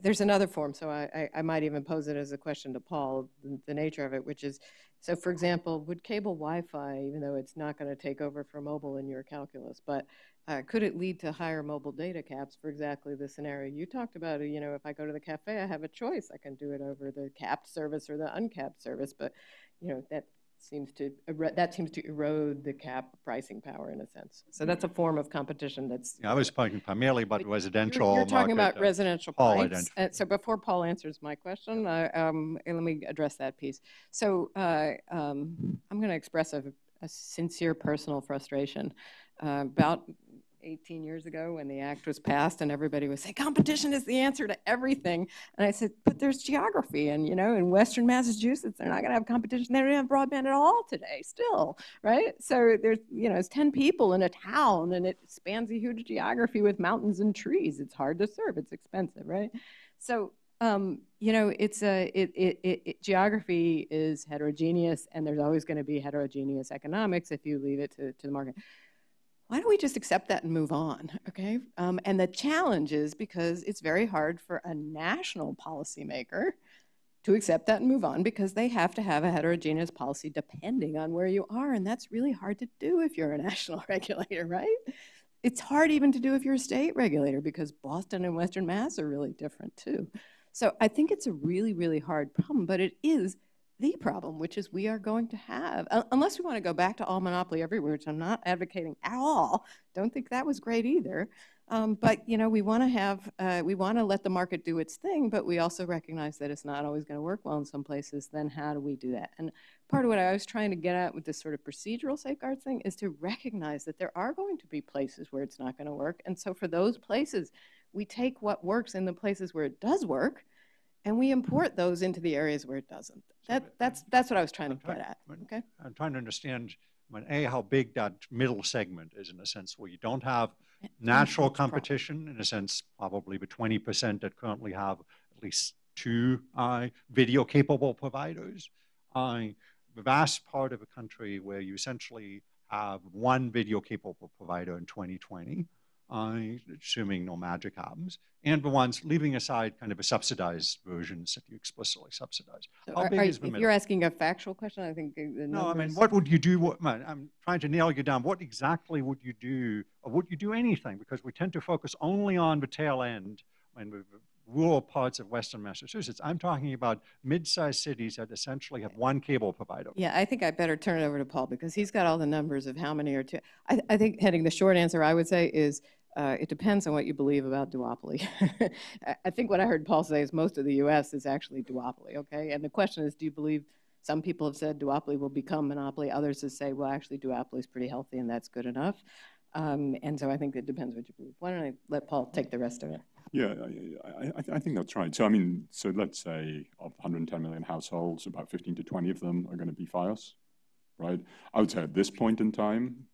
There's another form, so I might even pose it as a question to Paul, the nature of it, which is, so for example, would cable Wi-Fi, even though it's not going to take over for mobile in your calculus, but could it lead to higher mobile data caps for exactly the scenario you talked about? If I go to the cafe, I have a choice. I can do it over the capped service or the uncapped service, but that seems to erode the cap pricing power in a sense. So that's a form of competition that's. Yeah, I was talking primarily about residential. You're talking market, about residential pipes. So before Paul answers my question, let me address that piece. So I'm going to express a sincere personal frustration. About 18 years ago when the act was passed and everybody was saying competition is the answer to everything. And I said, but there's geography, and in Western Massachusetts, they're not going to have competition. They don't have broadband at all today still, right? So there's, it's 10 people in a town and it spans a huge geography with mountains and trees. It's hard to serve. It's expensive, right? So, geography is heterogeneous, and there's always going to be heterogeneous economics if you leave it to the market. Why don't we just accept that and move on, okay? And the challenge is because it's very hard for a national policymaker to accept that and move on, because they have to have a heterogeneous policy depending on where you are, and that's really hard to do if you're a national regulator, right? It's hard even to do if you're a state regulator, because Boston and Western Mass are really different too. So I think it's a really, really hard problem, but it is the problem, which is we are going to have, unless we want to go back to all monopoly everywhere, which I'm not advocating at all. Don't think that was great either. But you know, we want to have, we want to let the market do its thing, but we also recognize that it's not always going to work well in some places. Then how do we do that? And part of what I was trying to get at with this sort of procedural safeguards thing is to recognize that there are going to be places where it's not going to work. And so for those places, we take what works in the places where it does work, and we import those into the areas where it doesn't. That's what I was trying to get at. Okay. I'm trying to understand, how big that middle segment is, in a sense where you don't have natural competition, in a sense, probably the 20% that currently have at least two video-capable providers. The vast part of the country where you essentially have one video-capable provider in 2020, assuming no magic happens, and the ones leaving aside kind of a subsidized versions that you explicitly subsidize. So How big is the if middle? you're asking a factual question, I think the No, I mean, numbers... what would you do? I'm trying to nail you down. What exactly would you do? Or would you do anything? Because we tend to focus only on the tail end when the rural parts of Western Massachusetts. I'm talking about mid-sized cities that essentially have one cable provider. Yeah, I think I better turn it over to Paul because he's got all the numbers of how many are two. I think, Heading, the short answer I would say is it depends on what you believe about duopoly. I think what I heard Paul say is most of the U.S. is actually duopoly, okay? And the question is, do you believe, some people have said duopoly will become monopoly. Others have said, well, actually, duopoly is pretty healthy and that's good enough. And so I think it depends what you believe. Why don't I let Paul take the rest of it? Yeah, I think that's right. So, I mean, so let's say of 110 million households, about 15 to 20 of them are going to be FiOS, right? I would say at this point in time,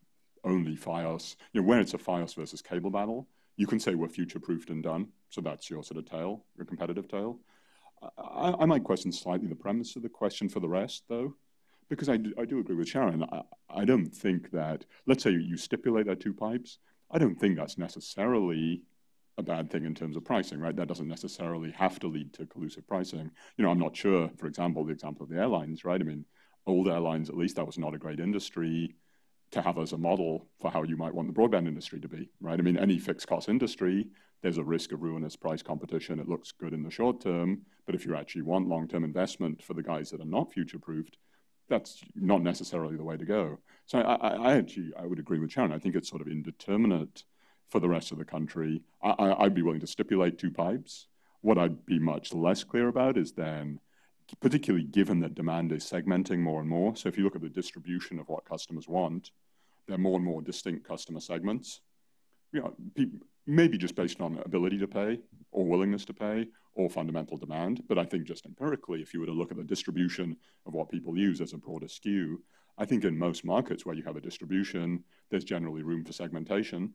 only FiOS, when it's a FiOS versus cable battle, you can say we're future-proofed and done. So that's your sort of tail, your competitive tail. I might question slightly the premise of the question for the rest, though, because I do agree with Sharon. I don't think that, let's say you stipulate that two pipes, I don't think that's necessarily a bad thing in terms of pricing, right? That doesn't necessarily have to lead to collusive pricing. I'm not sure, for example, the example of the airlines, right? I mean, old airlines, at least, that was not a great industry to have as a model for how you might want the broadband industry to be, right? I mean, any fixed cost industry, there's a risk of ruinous price competition. It looks good in the short term, but if you actually want long-term investment for the guys that are not future-proofed, that's not necessarily the way to go. So I would agree with Sharon. I think it's sort of indeterminate for the rest of the country. I'd be willing to stipulate two pipes. What I'd be much less clear about is then, particularly given that demand is segmenting more and more. So if you look at the distribution of what customers want, there are more and more distinct customer segments. Maybe just based on ability to pay or willingness to pay or fundamental demand. But I think just empirically, if you were to look at the distribution of what people use as a broader skew, I think in most markets where you have a distribution, there's generally room for segmentation,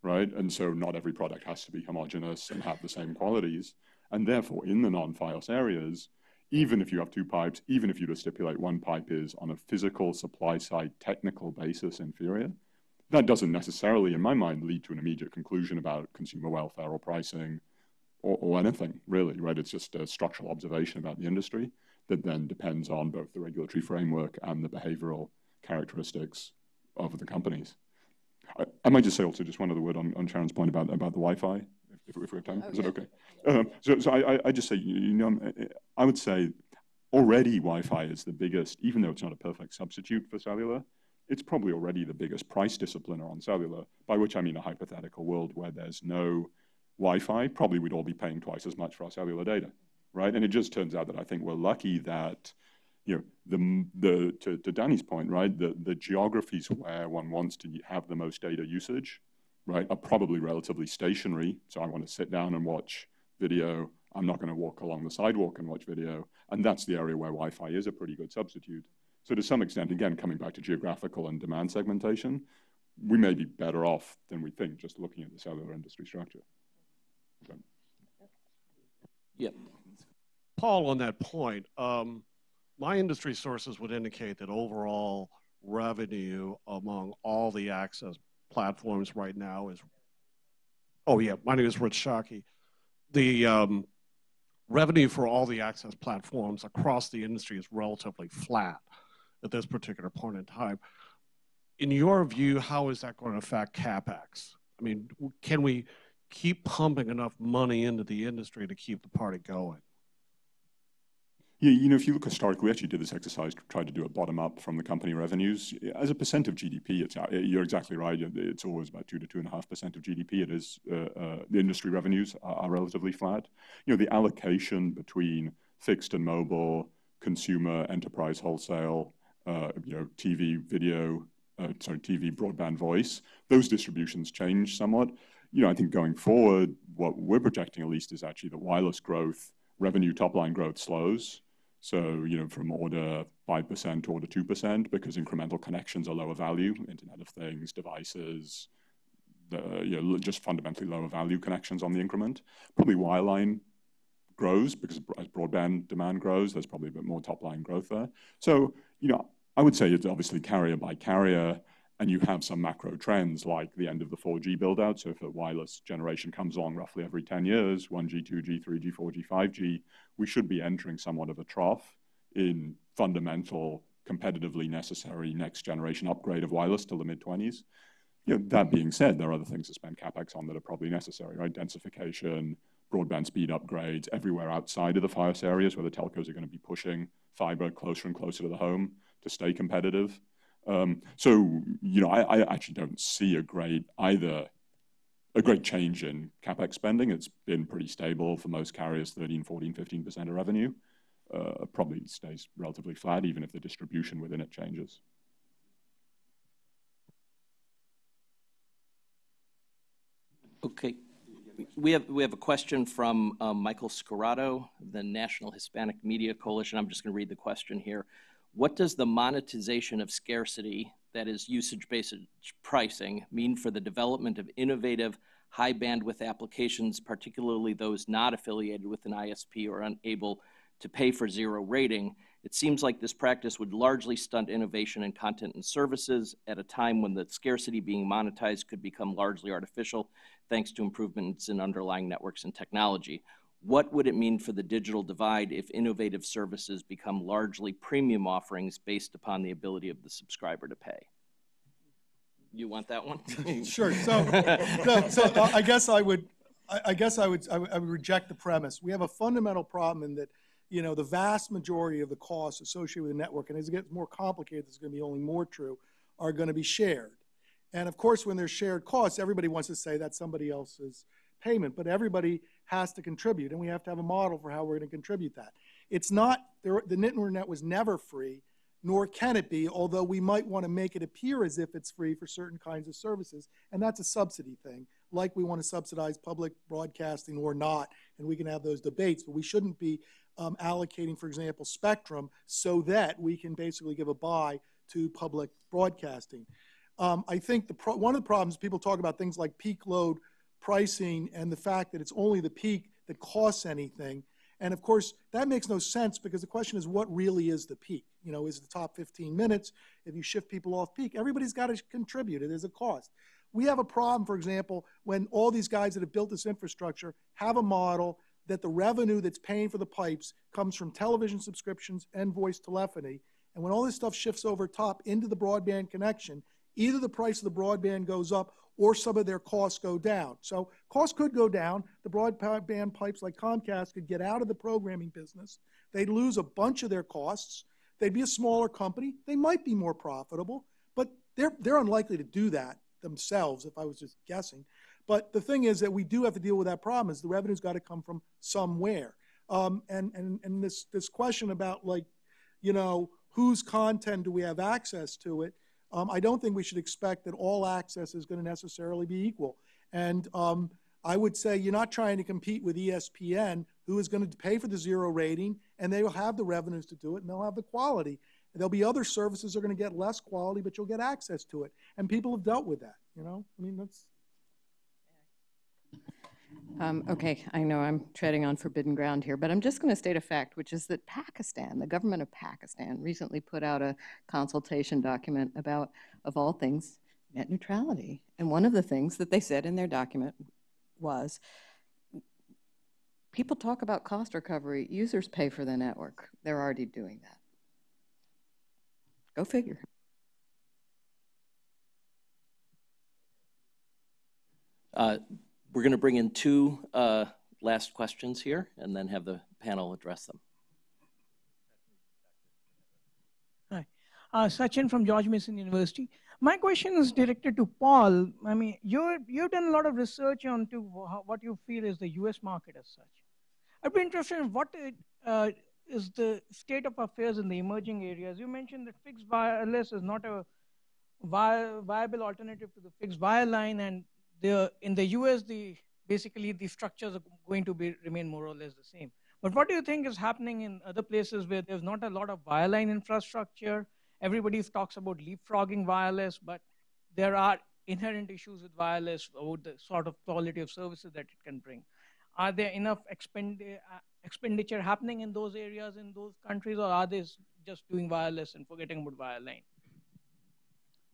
right? And so not every product has to be homogeneous and have the same qualities. And therefore, in the non-FiOS areas, even if you have two pipes, even if you just stipulate one pipe is on a physical supply side technical basis inferior, that doesn't necessarily, in my mind, lead to an immediate conclusion about consumer welfare or pricing or anything, really, right? It's just a structural observation about the industry that then depends on both the regulatory framework and the behavioral characteristics of the companies. I might just say also just one other word on Sharon's point about the Wi-Fi, if we have time. Is it okay? So I just say, I would say already Wi-Fi is the biggest, even though it's not a perfect substitute for cellular, it's probably already the biggest price discipliner on cellular, by which I mean a hypothetical world where there's no Wi-Fi, probably we'd all be paying twice as much for our cellular data, right? And it just turns out that I think we're lucky that, to Danny's point, right, the geographies where one wants to have the most data usage, right, are probably relatively stationary. So I want to sit down and watch video. I'm not going to walk along the sidewalk and watch video. And that's the area where Wi-Fi is a pretty good substitute. So to some extent, again, coming back to geographical and demand segmentation, we may be better off than we think just looking at the cellular industry structure. Okay. Yep. Paul, on that point, my industry sources would indicate that overall revenue among all the access platforms right now is, oh yeah, my name is Rich Shockey. The revenue for all the access platforms across the industry is relatively flat at this particular point in time. In your view, how is that going to affect CapEx? I mean, can we keep pumping enough money into the industry to keep the party going? Yeah, you know, if you look historically, we actually did this exercise, tried to do it bottom up from the company revenues. As a percent of GDP, you're exactly right. It's always about 2 to 2.5% of GDP. It is, the industry revenues are relatively flat. You know, the allocation between fixed and mobile, consumer, enterprise, wholesale, you know, TV, video, TV, broadband, voice, those distributions change somewhat. You know, I think going forward, what we're projecting at least is actually that wireless growth, revenue top line growth slows. So, you know, from order 5% to order 2%, because incremental connections are lower value, Internet of Things, devices, you know, just fundamentally lower value connections on the increment. Probably wireline grows because as broadband demand grows, there's probably a bit more top line growth there. So, you know, I would say it's obviously carrier by carrier, and you have some macro trends like the end of the 4G build out. So if a wireless generation comes along roughly every 10 years, 1G, 2G, 3G, 4G, 5G, we should be entering somewhat of a trough in fundamental, competitively necessary next generation upgrade of wireless to the mid-20s. You know, that being said, there are other things to spend CapEx on that are probably necessary, right? Densification, broadband speed upgrades, everywhere outside of the FiOS areas where the telcos are going to be pushing fiber closer and closer to the home to stay competitive. So, you know, I actually don't see a great change in CapEx spending. It's been pretty stable for most carriers, 13, 14, 15% of revenue. Probably stays relatively flat, even if the distribution within it changes. Okay. We have a question from Michael Scarrato, the National Hispanic Media Coalition. I'm just going to read the question here. What does the monetization of scarcity, that is usage-based pricing, mean for the development of innovative high bandwidth applications, particularly those not affiliated with an ISP or unable to pay for zero rating? It seems like this practice would largely stunt innovation in content and services at a time when the scarcity being monetized could become largely artificial, thanks to improvements in underlying networks and technology. What would it mean for the digital divide if innovative services become largely premium offerings based upon the ability of the subscriber to pay? You want that one? Sure. So I guess I would reject the premise. We have a fundamental problem in that, you know, the vast majority of the costs associated with the network, and as it gets more complicated, this is going to be only more true, are going to be shared. And of course, when there's shared costs, everybody wants to say that's somebody else's payment, but everybody has to contribute, and we have to have a model for how we're going to contribute that. It's not, the internet was never free, nor can it be, although we might want to make it appear as if it's free for certain kinds of services, and that's a subsidy thing, like we want to subsidize public broadcasting or not, and we can have those debates, but we shouldn't be allocating, for example, spectrum so that we can basically give a buy to public broadcasting. I think one of the problems, people talk about things like peak load pricing and the fact that it's only the peak that costs anything. And of course, that makes no sense because the question is, what really is the peak? You know, is it the top 15 minutes? If you shift people off peak, everybody's got to contribute. It is a cost. We have a problem, for example, when all these guys that have built this infrastructure have a model that the revenue that's paying for the pipes comes from television subscriptions and voice telephony. And when all this stuff shifts over top into the broadband connection, either the price of the broadband goes up or some of their costs go down. So costs could go down. The broadband pipes like Comcast could get out of the programming business. They'd lose a bunch of their costs. They'd be a smaller company. They might be more profitable, but they're unlikely to do that themselves, if I was just guessing. But the thing is that we do have to deal with that problem, is the revenue's got to come from somewhere. And this question about, like, you know, whose content do we have access to it, I don't think we should expect that all access is going to necessarily be equal. And I would say you're not trying to compete with ESPN, who is going to pay for the zero rating, and they will have the revenues to do it, and they'll have the quality. And there'll be other services that are going to get less quality, but you'll get access to it. And people have dealt with that, you know? I mean, that's... Okay, I know I'm treading on forbidden ground here, but I'm just going to state a fact, which is that Pakistan, the government of Pakistan, recently put out a consultation document about, of all things, net neutrality. And one of the things that they said in their document was, people talk about cost recovery, users pay for the network. They're already doing that. Go figure. We're going to bring in two last questions here and then have the panel address them. Sachin from George Mason University. My question is directed to Paul. I mean, you've done a lot of research onto what you feel is the U.S. market as such. I'd be interested in what is the state of affairs in the emerging areas. You mentioned that fixed wireless is not a viable alternative to the fixed wireline, and in the US, basically the structures are going to remain more or less the same. But what do you think is happening in other places where there's not a lot of wireline infrastructure? Everybody talks about leapfrogging wireless, but there are inherent issues with wireless about the sort of quality of services that it can bring. Are there enough expenditure happening in those areas, in those countries, or are they just doing wireless and forgetting about wireline?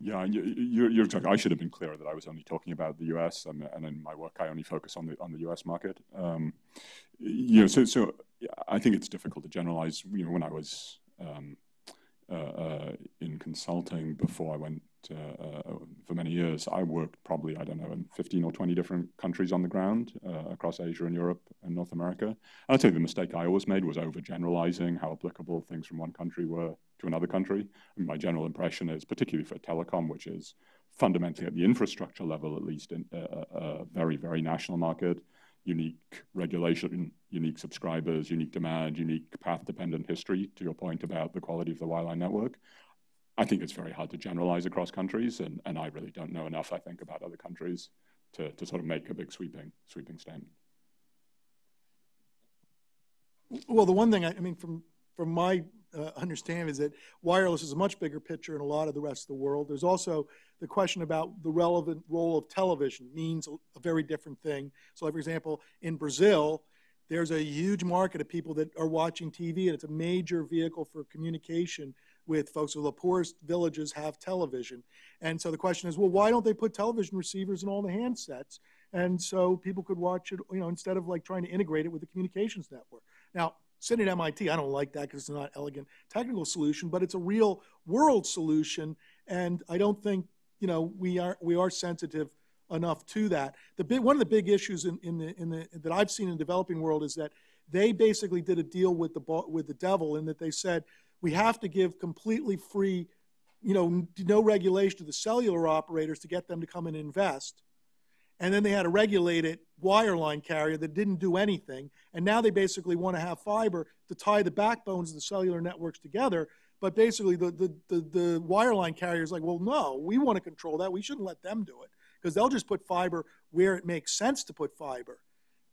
Yeah, you're exactly. I should have been clearer that I was only talking about the U.S. and in my work I only focus on the U.S. market. You know, so I think it's difficult to generalize. You know, when I was in consulting before I went for many years, I worked probably, I don't know, in 15 or 20 different countries on the ground across Asia and Europe and North America. And I'd say the mistake I always made was overgeneralizing how applicable things from one country were to another country. And my general impression is, particularly for telecom, which is fundamentally at the infrastructure level, at least, in a very, very national market, unique regulation, unique subscribers, unique demand, unique path-dependent history, to your point about the quality of the wireline network. I think it's very hard to generalize across countries, and I really don't know enough, I think, about other countries to sort of make a big sweeping statement. Well, the one thing, I mean, from my understanding is that wireless is a much bigger picture in a lot of the rest of the world. There's also the question about the relevant role of television means a very different thing. So, like, for example, in Brazil, there's a huge market of people that are watching TV, and it's a major vehicle for communication with folks. So the poorest villages have television. And so the question is, well, why don't they put television receivers in all the handsets? And so people could watch it, you know, instead of like trying to integrate it with the communications network. Now, sitting at MIT, I don't like that because it's not an elegant technical solution, but it's a real world solution. And I don't think, you know, we are sensitive enough to that. One of the big issues that I've seen in the developing world is that they basically did a deal with the devil in that they said, we have to give completely free, you know, no regulation to the cellular operators to get them to come and invest. And then they had a regulated wireline carrier that didn't do anything. And now they basically want to have fiber to tie the backbones of the cellular networks together. But basically the wireline carrier is like, well, no, we want to control that. We shouldn't let them do it because they'll just put fiber where it makes sense to put fiber.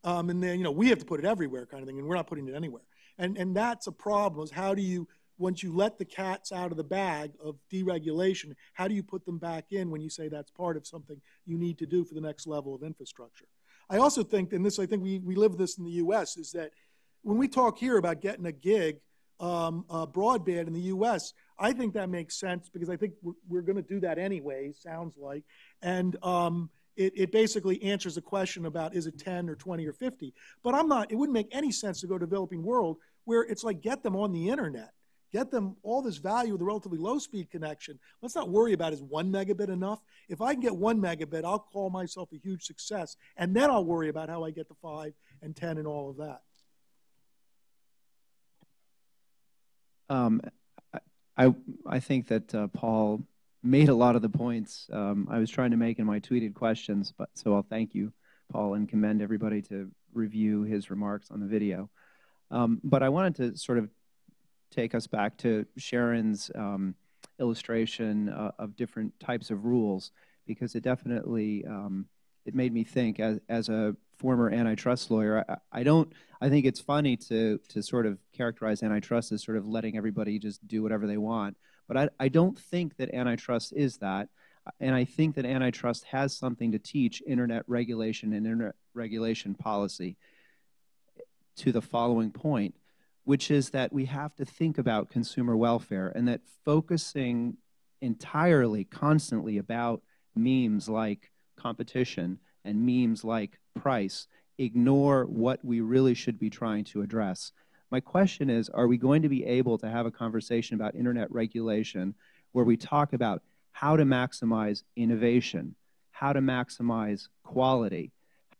And then, you know, we have to put it everywhere kind of thing, and we're not putting it anywhere. And that's a problem, is how do you, once you let the cats out of the bag of deregulation, how do you put them back in when you say that's part of something you need to do for the next level of infrastructure? I also think, and this, I think we live this in the US, is that when we talk here about getting a gig broadband in the US, I think that makes sense because I think we're going to do that anyway, sounds like. And it basically answers the question about is it 10 or 20 or 50. But it wouldn't make any sense to go to a developing world where it's like get them on the internet. Get them all this value with a relatively low-speed connection. Let's not worry about is 1 megabit enough. If I can get 1 megabit, I'll call myself a huge success, and then I'll worry about how I get to 5 and 10 and all of that. I think that Paul made a lot of the points I was trying to make in my tweeted questions, so I'll thank you, Paul, and commend everybody to review his remarks on the video. But I wanted to sort of take us back to Sharon's illustration of different types of rules, because it definitely it made me think as a former antitrust lawyer. I think it's funny to sort of characterize antitrust as sort of letting everybody just do whatever they want, but I don't think that antitrust is that, and I think that antitrust has something to teach internet regulation and internet regulation policy to the following point, which is that we have to think about consumer welfare, and that focusing entirely, constantly about memes like competition and memes like price ignore what we really should be trying to address. My question is, are we going to be able to have a conversation about internet regulation where we talk about how to maximize innovation, how to maximize quality,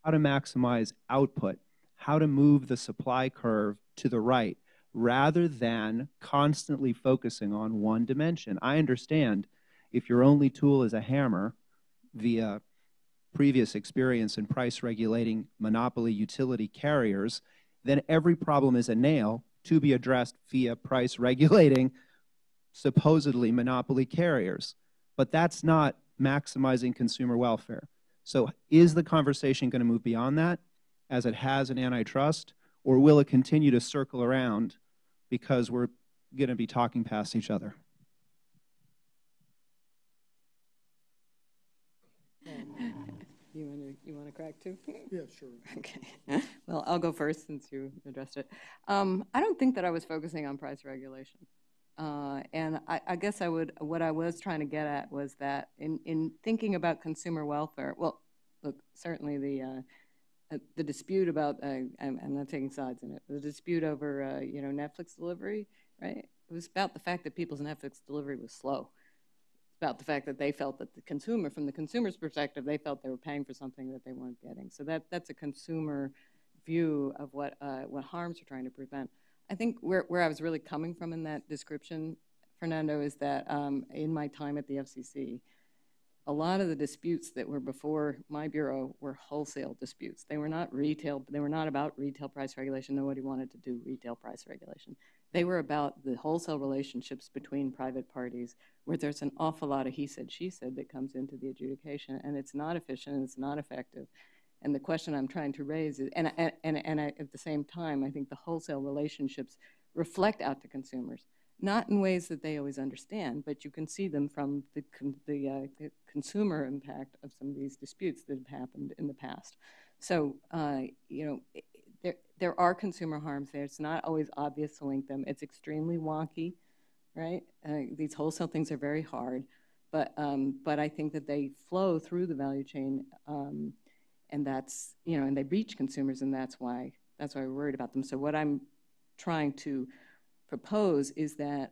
how to maximize output, how to move the supply curve to the right, rather than constantly focusing on one dimension. I understand if your only tool is a hammer via previous experience in price regulating monopoly utility carriers, then every problem is a nail to be addressed via price regulating supposedly monopoly carriers. But that's not maximizing consumer welfare. So is the conversation going to move beyond that, as it has in antitrust, or will it continue to circle around because we're going to be talking past each other? You want to crack too? Yeah, sure. Okay. Well, I'll go first since you addressed it. I don't think that I was focusing on price regulation. And I guess what I was trying to get at was that in thinking about consumer welfare, well, look, certainly the dispute about, I'm not taking sides in it, the dispute over, Netflix delivery, right? It was about the fact that people's Netflix delivery was slow. About the fact that they felt that from the consumer's perspective, they felt they were paying for something that they weren't getting. So that's a consumer view of what harms we're trying to prevent. I think where I was really coming from in that description, Fernando, is that in my time at the FCC, a lot of the disputes that were before my bureau were wholesale disputes. They were not retail. They were not about retail price regulation. Nobody wanted to do retail price regulation. They were about the wholesale relationships between private parties, where there's an awful lot of he said, she said that comes into the adjudication, and it's not efficient, it's not effective. And the question I'm trying to raise is, and at the same time, I think the wholesale relationships reflect out to consumers, not in ways that they always understand, but you can see them from the consumer impact of some of these disputes that have happened in the past. So, there are consumer harms there. It's not always obvious to link them. It's extremely wonky, right? These wholesale things are very hard, but I think that they flow through the value chain, and that's, and they reach consumers, and that's why we're worried about them. So what I'm trying to propose is that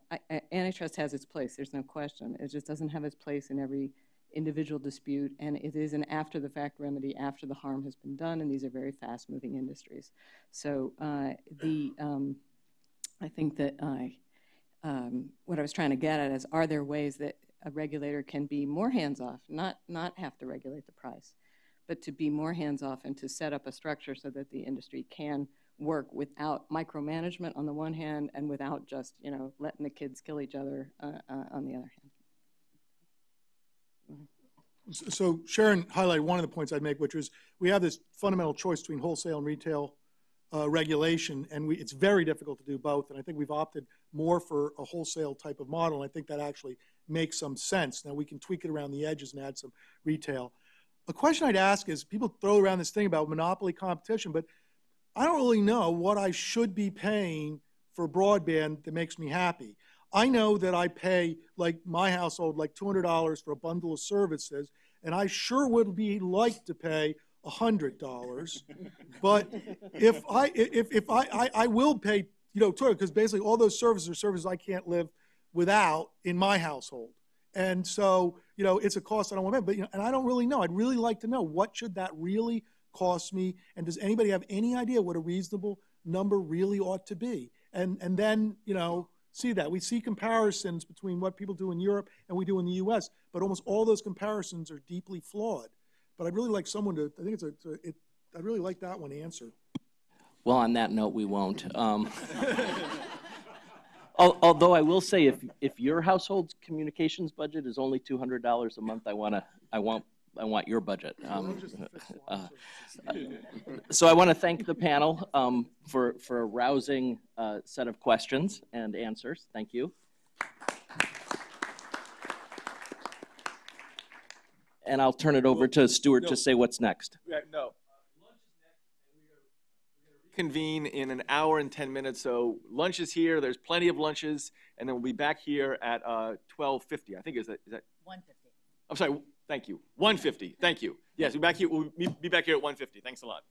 antitrust has its place. There's no question. It just doesn't have its place in every individual dispute, and it is an after-the-fact remedy after the harm has been done, and these are very fast-moving industries. So I think that what I was trying to get at is, are there ways that a regulator can be more hands-off, not have to regulate the price, but to be more hands-off and to set up a structure so that the industry can work without micromanagement on the one hand and without just, letting the kids kill each other on the other hand. So Sharon highlighted one of the points I'd make, which was we have this fundamental choice between wholesale and retail regulation, and it's very difficult to do both. And I think we've opted more for a wholesale type of model, and I think that actually makes some sense. Now we can tweak it around the edges and add some retail. A question I'd ask is, people throw around this thing about monopoly competition, but I don't really know what I should be paying for broadband that makes me happy. I know that I pay, like my household, like $200 for a bundle of services, and I sure would be like to pay $100. But if I will pay, because basically all those services are services I can't live without in my household. And so, it's a cost I don't want to pay, but, and I don't really know. I'd really like to know, what should that really cost me? And does anybody have any idea what a reasonable number really ought to be? And then, see that. We see comparisons between what people do in Europe and we do in the US, but almost all those comparisons are deeply flawed. But I'd really like someone to, I think I'd really like that one answered. Well, on that note, we won't. Although I will say, if your household's communications budget is only $200 a month, I want your budget. So I want to thank the panel for a rousing set of questions and answers. Thank you. And I'll turn it over to Stuart to say what's next. No. Lunch is next, and we're going to reconvene in an hour and 10 minutes. So lunch is here. There's plenty of lunches, and then we'll be back here at 12:50. I think is that 1:50. I'm sorry. Thank you. 1:50. Thank you. Yes, we'll be back here at 1:50. Thanks a lot.